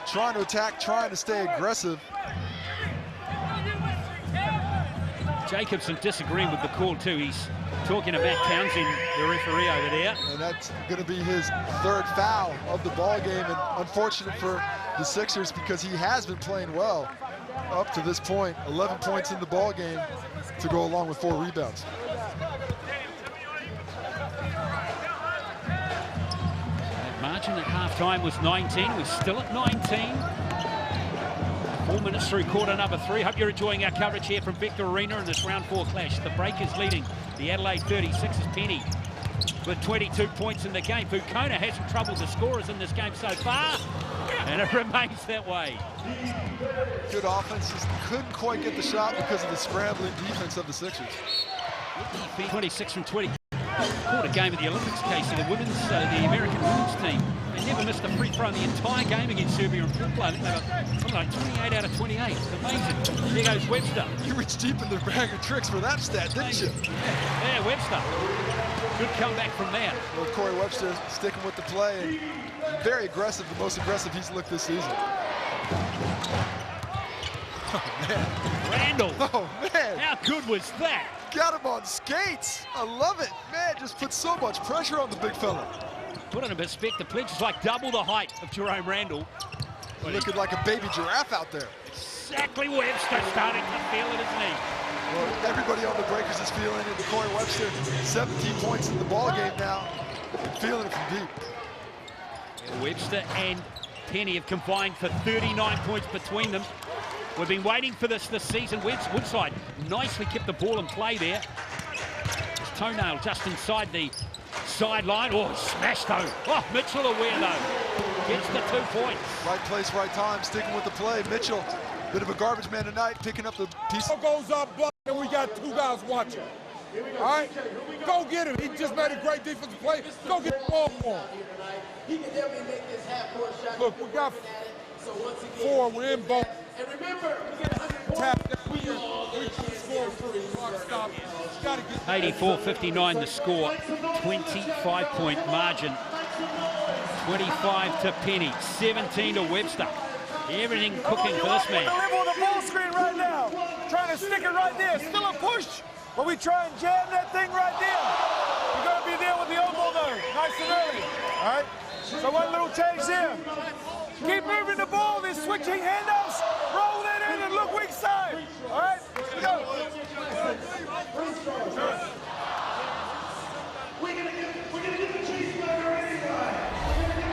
Trying to attack, trying to stay aggressive. Jacobson disagreeing with the call too. He's talking about Townsend, the referee over there. And that's going to be his 3rd foul of the ball game, and unfortunate for the Sixers because he has been playing well up to this point. 11 points in the ball game to go along with 4 rebounds. That margin at halftime was 19. We're still at 19. 4 minutes through quarter number 3. Hope you're enjoying our coverage here from VEQTA Arena in this round 4 clash. The Breakers leading the Adelaide 36ers. Penny with 22 points in the game. VEQTA hasn't troubled the scorers in this game so far, and it remains that way. Good offense, just couldn't quite get the shot because of the scrambling defense of the Sixers. 26 from 20. Quarter game at the Olympics, Casey. The American women's team They never missed a free throw in the entire game against Serbia and Portland. I think they got something like 28 out of 28. Amazing. There goes Webster. You reached deep in their bag of tricks for that stat, didn't you? Yeah, Webster. Good comeback from there. Well, Corey Webster sticking with the play and very aggressive, the most aggressive he's looked this season. Oh, man. Randall. Oh, man. How good was that? Got him on skates. I love it. Man, just put so much pressure on the big fella. Put it in perspective, Pledge is like double the height of Jerome Randall. Looking like a baby giraffe out there. Exactly Webster starting to feel it, isn't he? Well, everybody on the Breakers is feeling it. Corey Webster, 17 points in the ball game now. Feeling it from deep. Webster and Penny have combined for 39 points between them. We've been waiting for this season. Woodside nicely kept the ball in play there. His toenail just inside the sideline. Oh, smashed though. Oh, Mitchell aware though. Gets the 2 points. Right place, right time, sticking with the play. Mitchell, bit of a garbage man tonight, picking up the piece. Goes up, block, and we got 2 guys watching. All right? Go get him. He just made a great defensive play. Go get the ball for him. Look, we got 4. We're in ball. And remember, Tap that we can score clock stop. 84-59 the score. 25-point margin. 25 to Penny. 17 to Webster. Everything cooking for this man. Live on the ball screen right now. Trying to stick it right there. Still a push. But we try and jam that thing right there. You're going to be there with the elbow though. Nice and early. All right? So one little change here. Keep moving the ball. They're switching handoffs. Roll that in and look weak side. All right? Let's go.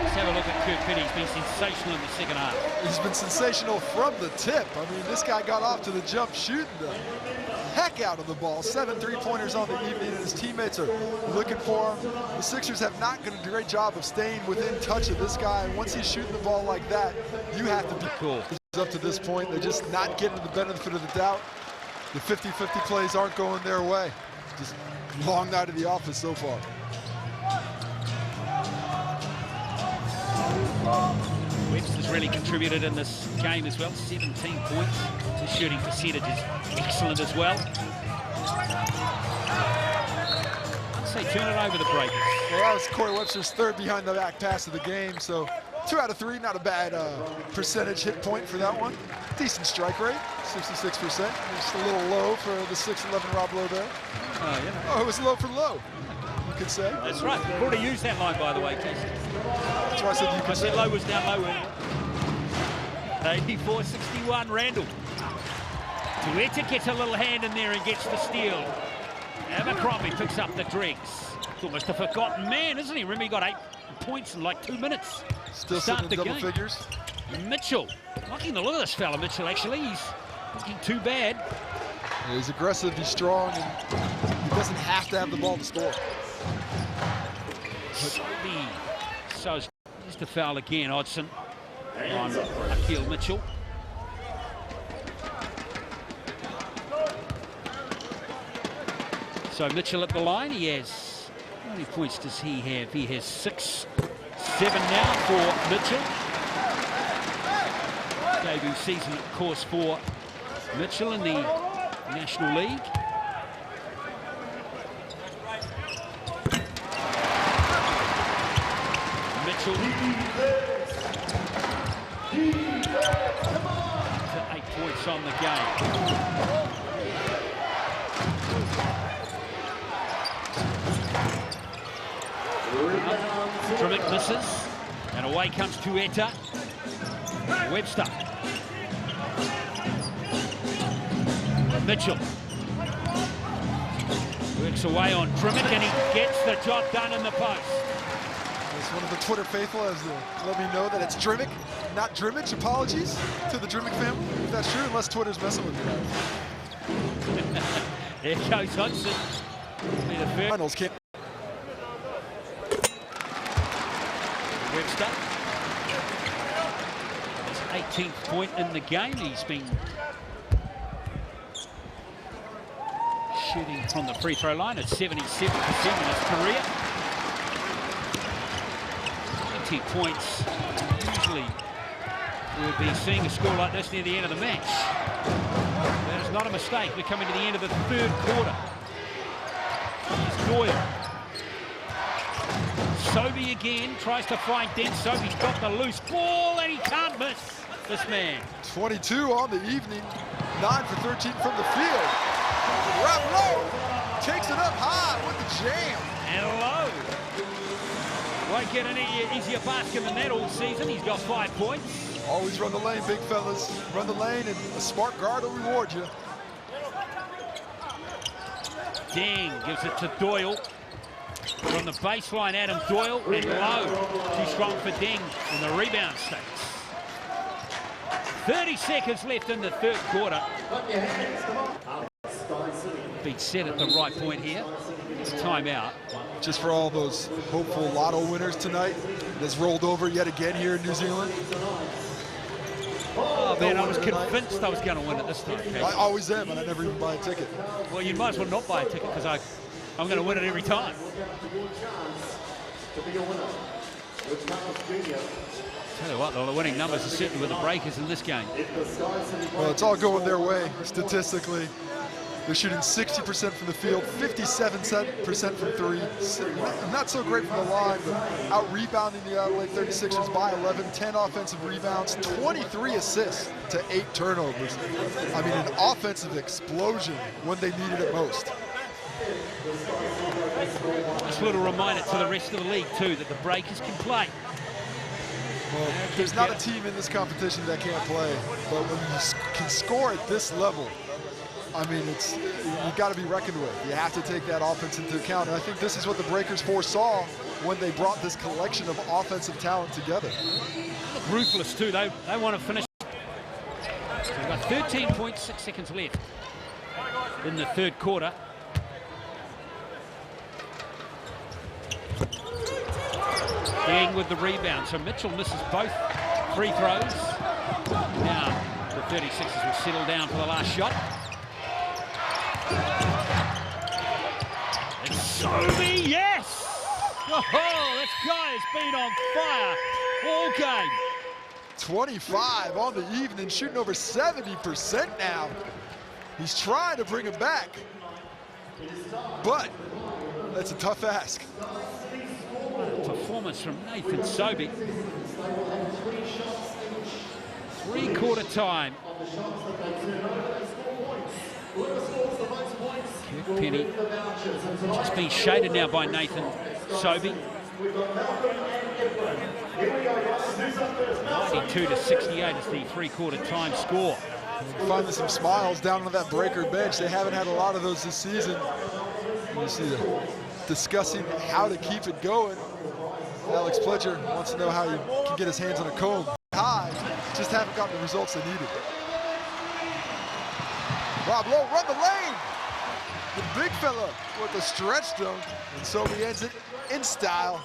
Let's have a look at Kirk Penny. He's been sensational in the second half. He's been sensational from the tip. I mean, this guy got off to the jump shooting the heck out of the ball. 7 3-pointers on the evening, and his teammates are looking for him. The Sixers have not done a great job of staying within touch of this guy. And once he's shooting the ball like that, you have to be cool. Up to this point, they're just not getting the benefit of the doubt. The 50-50 plays aren't going their way. Just long night of the office so far. Webster's really contributed in this game as well. 17 points. His shooting percentage is excellent as well. I'd say turn it over the Breakers. Well, that was Corey Webster's 3rd behind the back pass of the game, so 2 out of 3, not a bad percentage hit point for that one. Decent strike rate, 66%. Just a little low for the 6'11" Rob Lowe there. Oh, yeah. Oh, it was low for low, you could say. That's right. We've already used that line, by the way, Casey. That's why I said you could say. Lowe was down low earlier. 84-61, Randall. VEQTA gets a little hand in there and gets the steal. Abercrombie picks up the dregs. It's almost a forgotten man, isn't he? Remember, he got 8 points in like 2 minutes. Still sitting in double figures. Mitchell. Liking the look of this fella, Mitchell, actually. He's looking too bad. Yeah, he's aggressive, he's strong, and he doesn't have to have the ball to score. So it's just a foul again, Hodgson, on Akil Mitchell. So Mitchell at the line, he has, how many points does he have? He has 6, 7 now for Mitchell. Debut season, of course, for Mitchell in the National League. Mitchell to 8 points on the game. Drimick misses, and away comes VEQTA. Webster. Mitchell works away on Drimick, and he gets the job done in the post. As one of the Twitter faithful has let me know that it's Drimick, not Drimmage. Apologies to the Drimick family, if that's true, unless Twitter's messing with me. There goes Hodgson. Finals can't. Webster. His 18th point in the game. He's been shooting from the free throw line at 77% in his career. 20 points. Usually we'll be seeing a score like this near the end of the match. That is not a mistake. We're coming to the end of the third quarter. Here's Doyle. Sobey again, tries to find Dent. Sobey's got the loose ball and he can't miss this man. 22 on the evening, 9 for 13 from the field. Rob Lowe takes it up high with the jam. And Lowe won't get any easier basket than that all season. He's got 5 points. Always run the lane, big fellas. Run the lane and a smart guard will reward you. Deng gives it to Doyle. From the baseline, Adam Doyle, and Lowe. Too strong for Deng in the rebound stakes. 30 seconds left in the third quarter. Beat set at the right point here. It's timeout. Just for all those hopeful lotto winners tonight, that's rolled over yet again here in New Zealand. Oh man, I was convinced I was going to win it this time. I always am, and I never even buy a ticket. Well, you might as well not buy a ticket because I'm going to win it every time. Tell you what, though, the winning numbers are certainly with the Breakers in this game. Well, it's all going their way statistically. They're shooting 60% from the field, 57% from three. Not so great from the line, but out-rebounding the Adelaide 36ers by 11, 10 offensive rebounds, 23 assists to 8 turnovers. I mean, an offensive explosion when they needed it most. Just a little reminder to the rest of the league, too, that the Breakers can play. Well, there's not a team in this competition that can't play, but when you can score at this level, I mean, you've got to be reckoned with. You have to take that offense into account, and I think this is what the Breakers foresaw when they brought this collection of offensive talent together. Ruthless, too. They want to finish. So we've got 13.6 seconds left in the third quarter. Deng with the rebound. So Mitchell misses both free throws. Now the 36ers will settle down for the last shot. And Sobey, yes! Oh, this guy has been on fire all game. 25 on the evening, shooting over 70% now. He's trying to bring it back, but that's a tough ask. Performance from Nathan Sobey. Three-quarter time. Penny just being shaded now by Nathan Sobey. 92-68 is the three-quarter time score. Finally some smiles down on that Breaker bench. They haven't had a lot of those this season. You see them discussing how to keep it going. Alex Pledger wants to know how he can get his hands on a comb. High, just haven't gotten the results they needed. Rob Lowe, run the lane. The big fella with the stretch dunk, and so he ends it in style.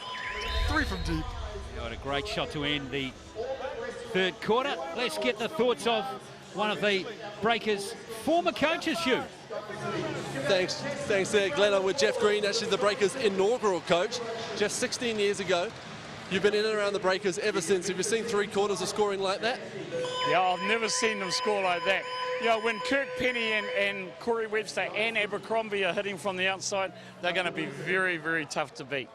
3 from deep. What a great shot to end the third quarter. Let's get the thoughts of one of the Breakers' former coaches, Hugh. Thanks there, Glenn. I'm with Jeff Green, actually the Breakers' inaugural coach. Jeff, 16 years ago, you've been in and around the Breakers ever since. Have you seen 3 quarters of scoring like that? Yeah, I've never seen them score like that. You know, when Kirk Penny and Corey Webster and Abercrombie are hitting from the outside, they're going to be very, very tough to beat.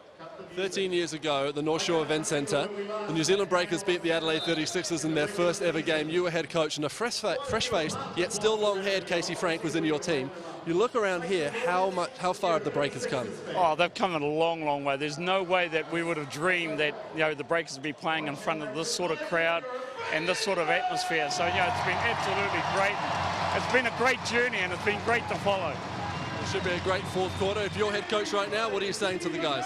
13 years ago at the North Shore Event Centre, the New Zealand Breakers beat the Adelaide 36ers in their first ever game. You were head coach, and a fresh-faced, yet still long-haired Casey Frank was in your team. You look around here, how far have the Breakers come? Oh, they've come a long, long way. There's no way that we would have dreamed that, you know, the Breakers would be playing in front of this sort of crowd and this sort of atmosphere. So, yeah, it's been absolutely great. It's been a great journey, and it's been great to follow. It should be a great fourth quarter. If you're head coach right now, what are you saying to the guys?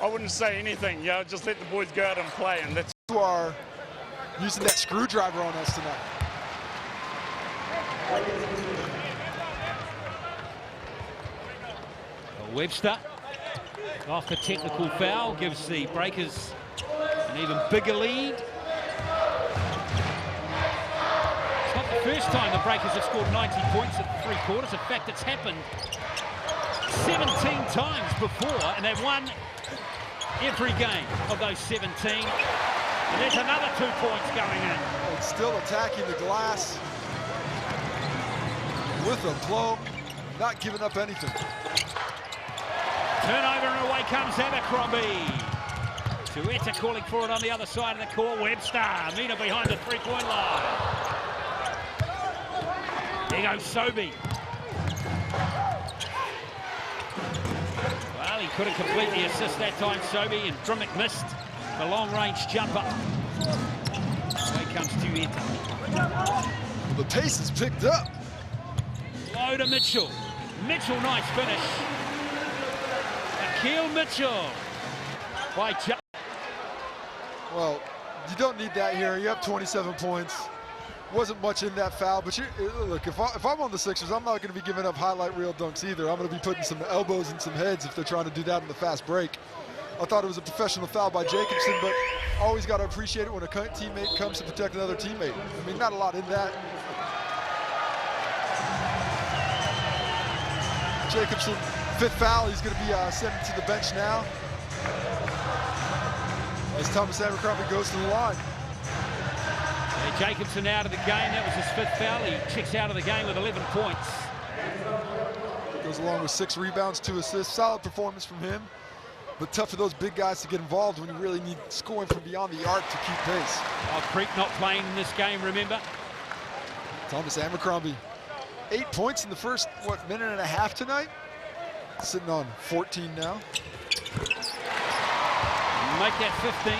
I wouldn't say anything, you know, just let the boys go out and play, and that's... You are using that screwdriver on us tonight. Webster, off the technical foul, gives the Breakers an even bigger lead. It's not the first time the Breakers have scored 90 points at 3 quarters. In fact, it's happened 17 times before, and they've won every game of those 17. And there's another 2 points going in. And still attacking the glass with aplomb, not giving up anything. Turnover and away comes Abercrombie. VEQTA calling for it on the other side of the court. VEQTA, Mina behind the three-point line. There goes Sobey. Well, he couldn't complete the assist that time, Sobey, and Drimmick missed the long-range jumper. Away comes VEQTA. The pace is picked up. Low to Mitchell. Mitchell, nice finish. Akil Mitchell by Well, you don't need that here. You have 27 points. Wasn't much in that foul, but look, if I'm on the Sixers, I'm not going to be giving up highlight reel dunks either. I'm going to be putting some elbows and some heads if they're trying to do that in the fast break. I thought it was a professional foul by Jacobson, but always got to appreciate it when a teammate comes to protect another teammate. I mean, not a lot in that. Jacobson, 5th foul. He's going to be sent to the bench now as Thomas Abercrombie goes to the line. Jacobson out of the game. That was his 5th foul. He checks out of the game with 11 points. Goes along with 6 rebounds, 2 assists. Solid performance from him, but tough for those big guys to get involved when you really need scoring from beyond the arc to keep pace. Oh, Creek not playing in this game, remember? Thomas Abercrombie, 8 points in the first, minute and a half tonight? Sitting on 14 now. Make that 15.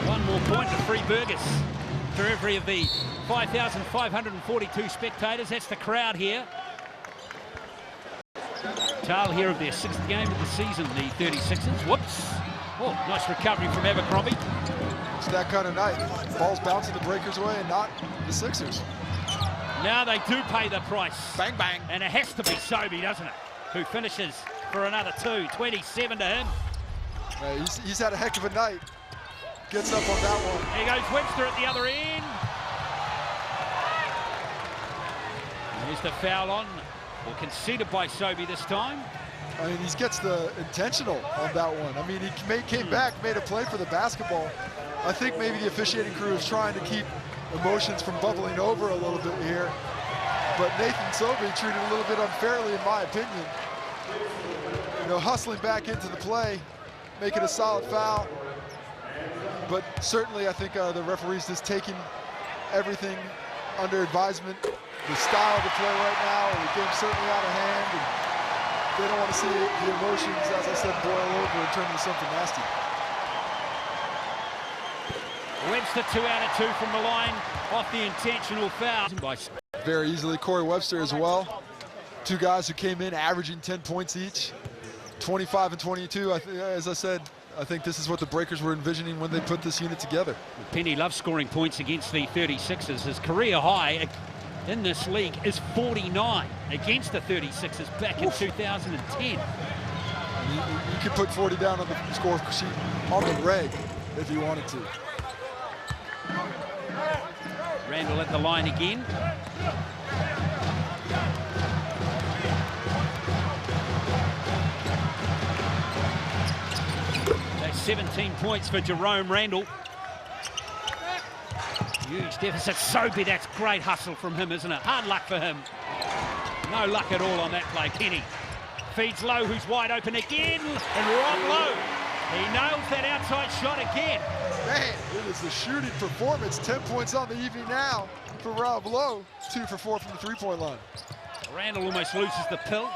1 more point to free Burgess for every of the 5,542 spectators. That's the crowd here. Tale here of their 6th game of the season, the 36ers. Whoops. Oh, nice recovery from Abercrombie. It's that kind of night. Ball's bouncing the Breakers' way and not the Sixers. Now they do pay the price. Bang, bang. And it has to be Sobey, doesn't it? Who finishes for another 2. 27 to him. He's had a heck of a night. Gets up on that one. There goes Webster at the other end. Here's the foul on, or conceded by Sobey this time. I mean, he gets the intentional on that one. I mean, he came back, made a play for the basketball. I think maybe the officiating crew is trying to keep emotions from bubbling over a little bit here. But Nathan Sobey treated a little bit unfairly, in my opinion. You know, hustling back into the play, making a solid foul. But certainly, I think the referee's just taking everything under advisement. The style of the play right now, the game's certainly out of hand, and they don't want to see the emotions, as I said, boil over and turn into something nasty. Webster 2 out of 2 from the line off the intentional foul. Very easily, Corey Webster as well. 2 guys who came in averaging 10 points each, 25 and 22. As I said, I think this is what the Breakers were envisioning when they put this unit together. Penny loves scoring points against the 36ers. His career high in this league is 49 against the 36ers back in 2010. You could put 40 down on the score sheet on the reg if you wanted to. Randall at the line again. That's 17 points for Jerome Randall. Huge deficit. Sobey, that's great hustle from him, isn't it? Hard luck for him. No luck at all on that play. Penny feeds Lowe, who's wide open again, and Rob Lowe. He nails that outside shot again. Man, it is a shooting performance. 10 points on the evening now for Rob Lowe. 2 for 4 from the three-point line. Randall almost loses the pill.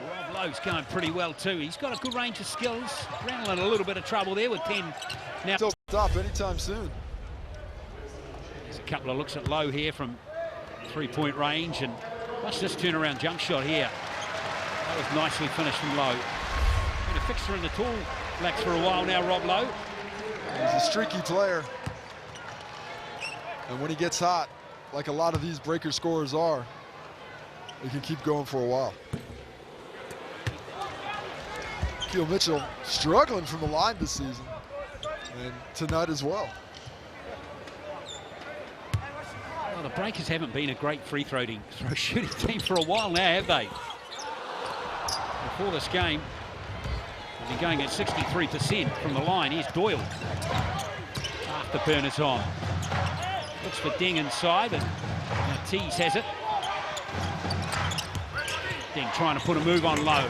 Rob Lowe's going pretty well too. He's got a good range of skills. Randall in a little bit of trouble there with 10. Now don't stop anytime soon. There's a couple of looks at Lowe here from three-point range, and watch this turnaround jump shot here. That was nicely finished from Lowe. Been a fixture in the Tall Blacks for a while now, Rob Lowe. He's a streaky player. And when he gets hot, like a lot of these Breaker scorers are, he can keep going for a while. Akil Mitchell struggling from the line this season, and tonight as well. Well, the Breakers haven't been a great free throw shooting team for a while now, have they? Before this game, He's going at 63% from the line. Here's Doyle. Afterburners on. Looks for Deng inside, and Tees has it. Deng trying to put a move on Lowe.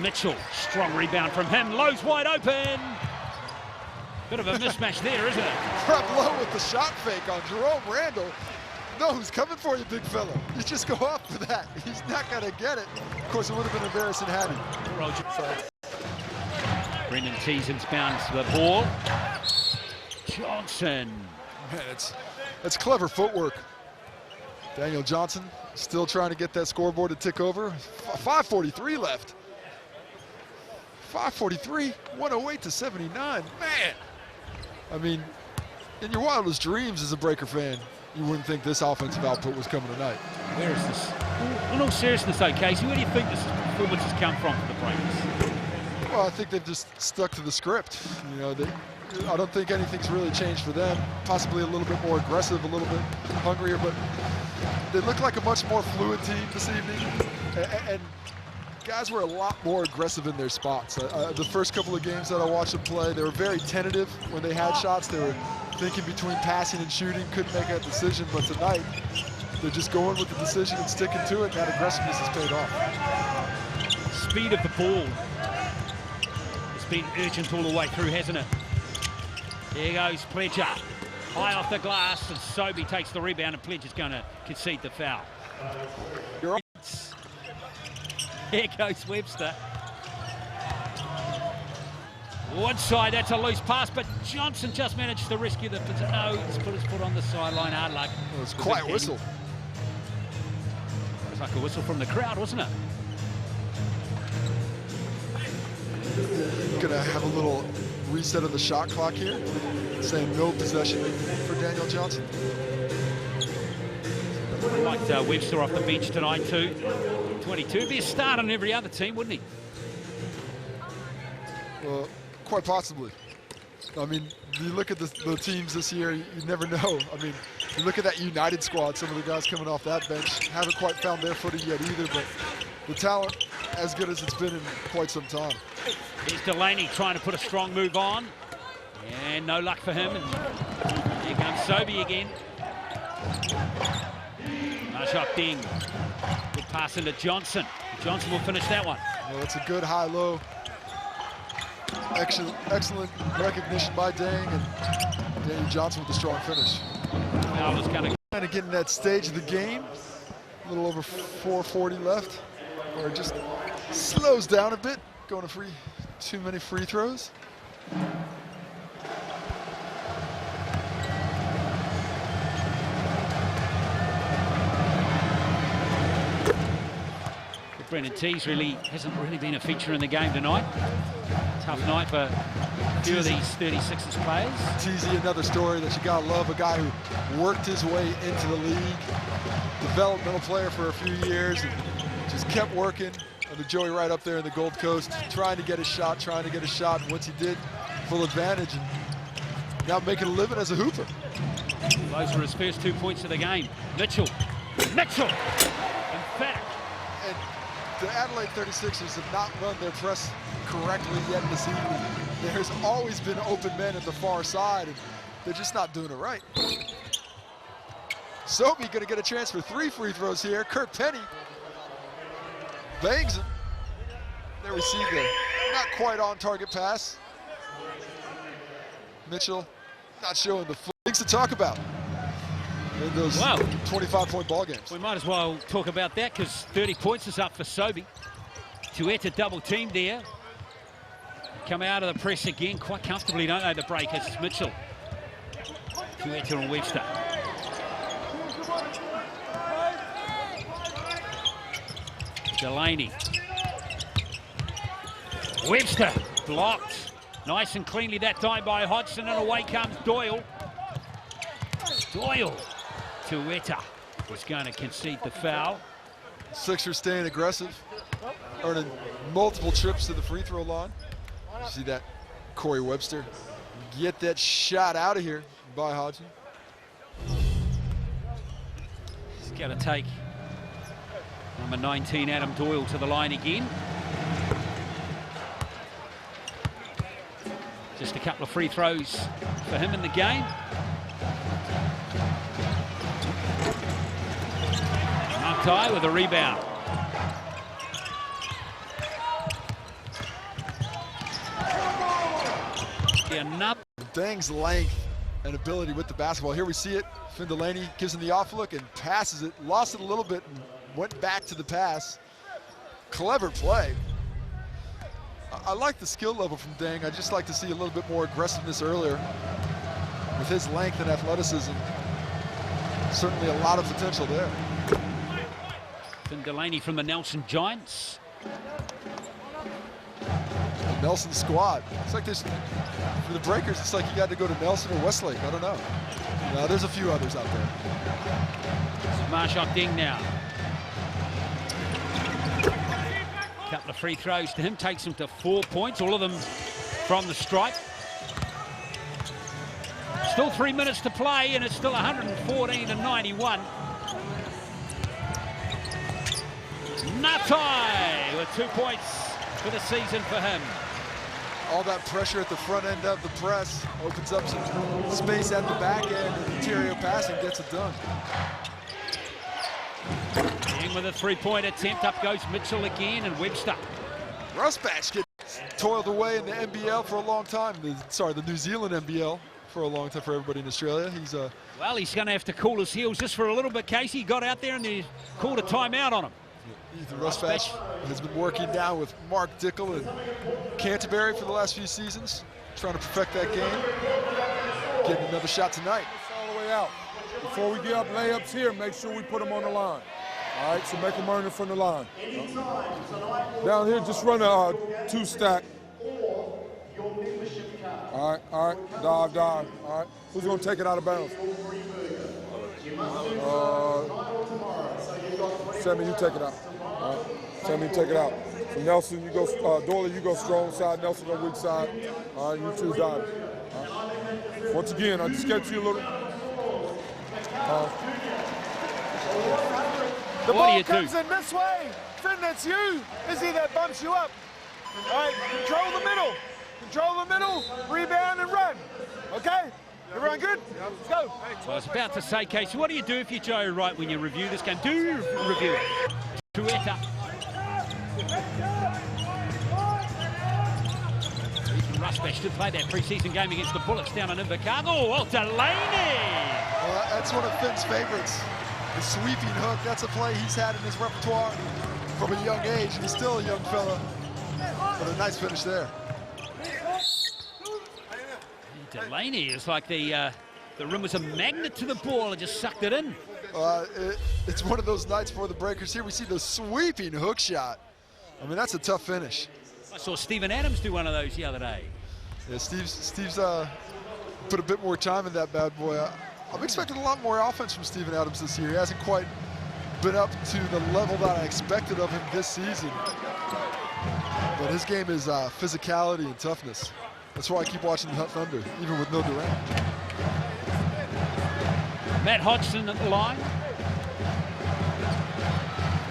Mitchell, strong rebound from him. Lowe's wide open. Bit of a mismatch there, isn't it? Prep Lowe with the shot fake on Jerome Randall. No, who's coming for you, big fella? You just go up for that. He's not going to get it. Of course, it would have been embarrassing had he. Brendan Tees bounds the ball. Johnson. Man, it's clever footwork. Daniel Johnson still trying to get that scoreboard to tick over. 5:43 left. 5:43, 108 to 79. Man, I mean, in your wildest dreams as a Breaker fan, you wouldn't think this offensive output was coming tonight. Where is this? In all seriousness though, Casey, where do you think this performance has come from for the Breakers? Well, I think they've just stuck to the script. You know, I don't think anything's really changed for them. Possibly a little bit more aggressive, a little bit hungrier, but they look like a much more fluid team this evening. And guys were a lot more aggressive in their spots. The first couple of games that I watched them play, they were very tentative when they had shots. They were thinking between passing and shooting, couldn't make a decision, but tonight they're just going with the decision and sticking to it. That aggressiveness has paid off. Speed of the ball. It's been urgent all the way through, hasn't it? There goes Pledger. High off the glass, and Sobey takes the rebound, and Pledger's going to concede the foul. Here goes Webster. One side, that's a loose pass, but Johnson just managed to rescue the... No, he's put his foot on the sideline. Hard luck. It was quite a whistle. It was like a whistle from the crowd, wasn't it? Gonna have a little reset of the shot clock here, saying no possession for Daniel Johnson. I liked Webster off the bench tonight too. 22, be a start on every other team, wouldn't he? Well, quite possibly. I mean, you look at the teams this year, you never know. I mean, you look at that United squad, some of the guys coming off that bench haven't quite found their footing yet either, but the talent as good as it's been in quite some time. Here's Delaney trying to put a strong move on, and no luck for him. And here comes Sobey again. Nice shot, Deng. Good pass into Johnson. Johnson will finish that one. Well, it's a good high-low. Excellent recognition by Deng, and Daniel Johnson with a strong finish. Now it's kind of getting that stage of the game. A little over 4:40 left, where it just slows down a bit, going to too many free throws. Brendan Tees hasn't really been a feature in the game tonight. Tough night for a few of these 36ers players. Teasy, another story that you gotta love, a guy who worked his way into the league, developmental player for a few years, and just kept working. And the Joey right up there in the Gold Coast, trying to get a shot. And once he did, full advantage, and now making a living as a hooper. Those were his first 2 points of the game. Mitchell, emphatic. And the Adelaide 36ers have not run their press correctly yet this evening. There's always been open men at the far side, and they're just not doing it right. Sobey gonna get a chance for 3 free throws here. Kurt Penny bangs him. There we see the not quite on target pass. Mitchell not showing the things to talk about in those 25-point ball games. We might as well talk about that, because 30 points is up for Sobey. VEQTA double teamed there. Come out of the press again quite comfortably, don't they, the Breakers? It's Mitchell. VEQTA and Webster. Delaney. Webster blocked. Nice and cleanly that time by Hodgson, and away comes Doyle. VEQTA was going to concede the foul. Sixers staying aggressive, earning multiple trips to the free throw line. You see that Corey Webster get that shot out of here by Hodgson. He's going to take number 19 Adam Doyle to the line again. Just a couple of free throws for him in the game. Martai with a rebound. Enough. Deng's length and ability with the basketball. Here we see it. Finn Delaney gives him the off look and passes it. Lost it a little bit and went back to the pass. Clever play. I like the skill level from Deng. I just like to see a little bit more aggressiveness earlier. With his length and athleticism, certainly a lot of potential there. Finn Delaney from the Nelson Giants. The Nelson squad. It's like this, for the Breakers, it's like you got to go to Nelson or Westlake. I don't know. No, there's a few others out there. Marshak Deng now. Couple of free throws to him, takes him to 4 points, all of them from the stripe. Still 3 minutes to play, and it's still 114-91. Natai with 2 points for the season for him. All that pressure at the front end of the press opens up some space at the back end, and interior passing gets it done. In with a three-point attempt, up goes Mitchell again, and VEQTA. Rusbatch gets toiled away in the NBL for a long time. The New Zealand NBL for a long time for everybody in Australia. Well, he's going to have to cool his heels just for a little bit, Casey. He got out there and they called a timeout on him. Ethan Rusbatch has been working down with Mark Dickel and Canterbury for the last few seasons, trying to perfect that game. Getting another shot tonight. All the way out. Before we get up layups here, make sure we put them on the line. All right, so make them earn it from the line. Down here, just run a two-stack. All right, dive. All right, who's going to take it out of bounds? Sammy, you take it out. All right, Sammy, you take it out. So Nelson, you go, Doyle, you go strong side, Nelson on weak side. All right, you two dive. Right. Once again, I just get you a little. The ball comes in this way. Finn, that's you. Izzy, that bumps you up. All right, control the middle. Control the middle, rebound and run. Okay? Everyone good? Let's go. Well, I was about to say, Casey, what do you do if you're Joe Wright when you review this game? Do review it. VEQTA. Ethan Rusbatch did play that preseason game against the Bullets down in Invercargill. Oh, Delaney! Well, that's one of Finn's favorites. The sweeping hook, that's a play he's had in his repertoire from a young age. He's still a young fella, but a nice finish there. Delaney is like the rim was a magnet to the ball and just sucked it in. It's one of those nights for the Breakers. Here we see the sweeping hook shot. I mean, that's a tough finish. I saw Steven Adams do one of those the other day. Yeah, Steve's put a bit more time in that bad boy. I'm expecting a lot more offense from Steven Adams this year. He hasn't quite been up to the level that I expected of him this season. But his game is physicality and toughness. That's why I keep watching the Thunder, even with no Durant. Matt Hodgson at the line.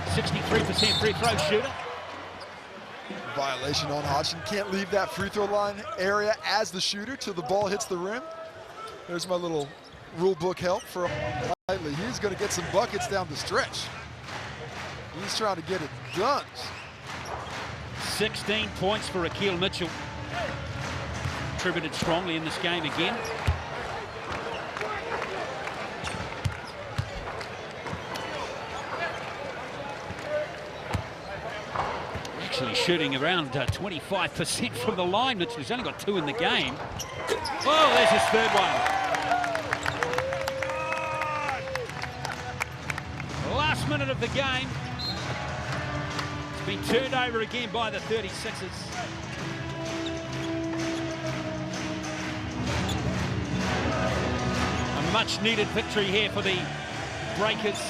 63% free throw shooter. Violation on Hodgson. Can't leave that free throw line area as the shooter till the ball hits the rim. There's my little rule book help for him. He's going to get some buckets down the stretch. He's trying to get it done. 16 points for Akil Mitchell. Contributed strongly in this game again. Actually shooting around 25% from the line. Mitchell's only got 2 in the game. Oh, there's his third one. Last minute of the game. It's been turned over again by the 36ers. A much needed victory here for the Breakers.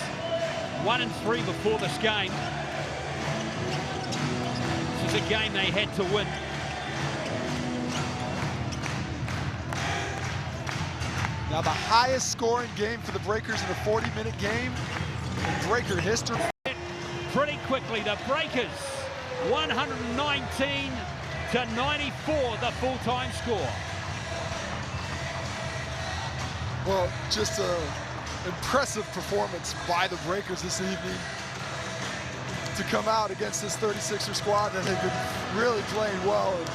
1-3 before this game. This is a game they had to win. Now the highest scoring game for the Breakers in a 40-minute game in Breaker history. Pretty quickly, the Breakers 119-94, the full-time score. Well, just an impressive performance by the Breakers this evening to come out against this 36er squad that have been really playing well, and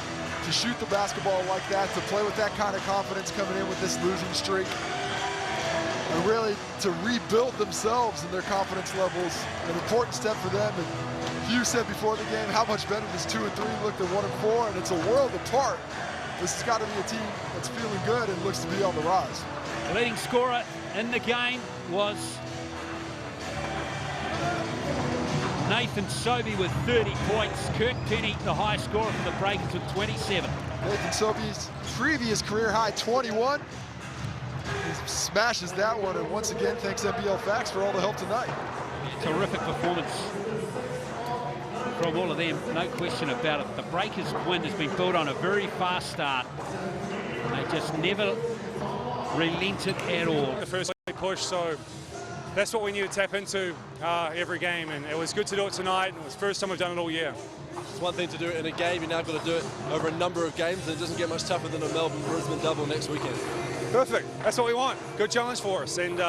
to shoot the basketball like that, to play with that kind of confidence coming in with this losing streak, and really to rebuild themselves and their confidence levels. An important step for them. And Hugh said before the game how much better this 2 and 3 looked than 1 and 4, and it's a world apart. This has got to be a team that's feeling good and looks to be on the rise. The leading scorer in the game was Nathan Sobey with 30 points. Kirk Penny, the high scorer for the Breakers, with 27. Nathan Sobey's previous career high, 21. He smashes that one, and once again, thanks NBL Facts for all the help tonight. Terrific performance from all of them, no question about it. The Breakers' win has been built on a very fast start. They just never relented at all. The first push, so that's what we need to tap into every game, and it was good to do it tonight. It was the first time we've done it all year. It's one thing to do it in a game, you're now got to do it over a number of games, and it doesn't get much tougher than a Melbourne-Brisbane double next weekend. Perfect. That's what we want. Good challenge for us, and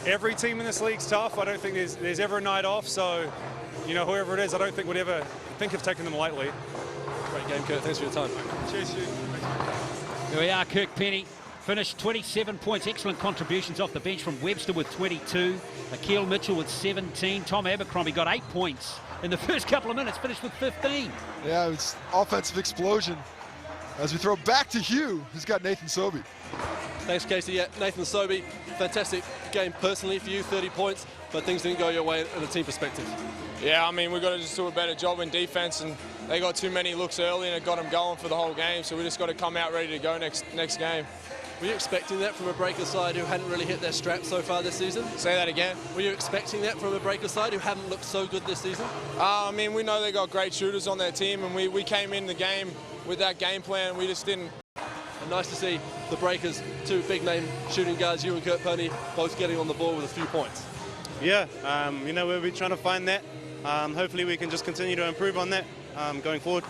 every team in this league's tough. I don't think there's ever a night off, so you know, whoever it is, I don't think would ever think of taking them lightly. Great game, Kurt. Thanks for your time. Cheers, Hugh. Here we are, Kirk Penny finished 27 points. Excellent contributions off the bench from Webster with 22. Akeel Mitchell with 17. Tom Abercrombie got 8 points in the first couple of minutes, finished with 15. Yeah, it's offensive explosion. As we throw back to Hugh, who's got Nathan Sobey. Thanks, Casey. Yeah, Nathan Sobey, fantastic game personally for you, 30 points, but things didn't go your way in a team perspective. Yeah, I mean, we've got to just do a better job in defense, and they got too many looks early and it got them going for the whole game, so we just got to come out ready to go next game. Were you expecting that from a Breaker side who hadn't really hit their strap so far this season? Say that again. Were you expecting that from a Breaker side who haven't looked so good this season? I mean, we know they got great shooters on their team, and we came in the game with that game plan, and we just didn't. And nice to see the Breakers, two big-name shooting guards, you and Kurt Penny, both getting on the ball with a few points. Yeah, you know, we'll be trying to find that. Hopefully we can just continue to improve on that going forward.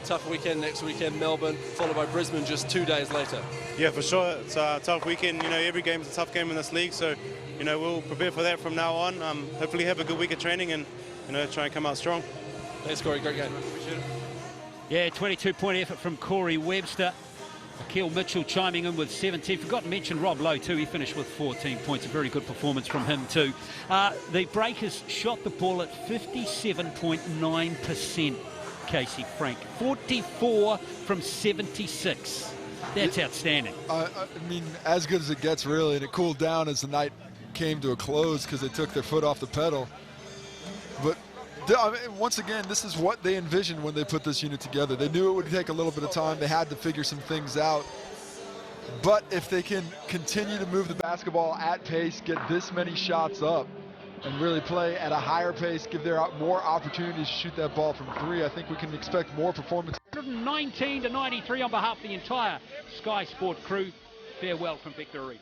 Tough weekend next weekend, Melbourne, followed by Brisbane just 2 days later. Yeah, for sure. It's a tough weekend. You know, every game is a tough game in this league, so, you know, we'll prepare for that from now on. Hopefully have a good week of training and, you know, try and come out strong. Thanks, Corey. Great game. Appreciate it. Yeah, 22-point effort from Corey Webster. Akeel Mitchell chiming in with 17. Forgot to mention Rob Lowe too. He finished with 14 points. A very good performance from him too. The Breakers shot the ball at 57.9%. Casey Frank, 44 from 76. That's outstanding. I mean, as good as it gets, really. And it cooled down as the night came to a close because they took their foot off the pedal. But I mean, once again, this is what they envisioned when they put this unit together. They knew it would take a little bit of time. They had to figure some things out. But if they can continue to move the basketball at pace, get this many shots up, and really play at a higher pace, give their more opportunities to shoot that ball from three, I think we can expect more performance. 119-93 on behalf of the entire Sky Sport crew. Farewell from VEQTA Arena.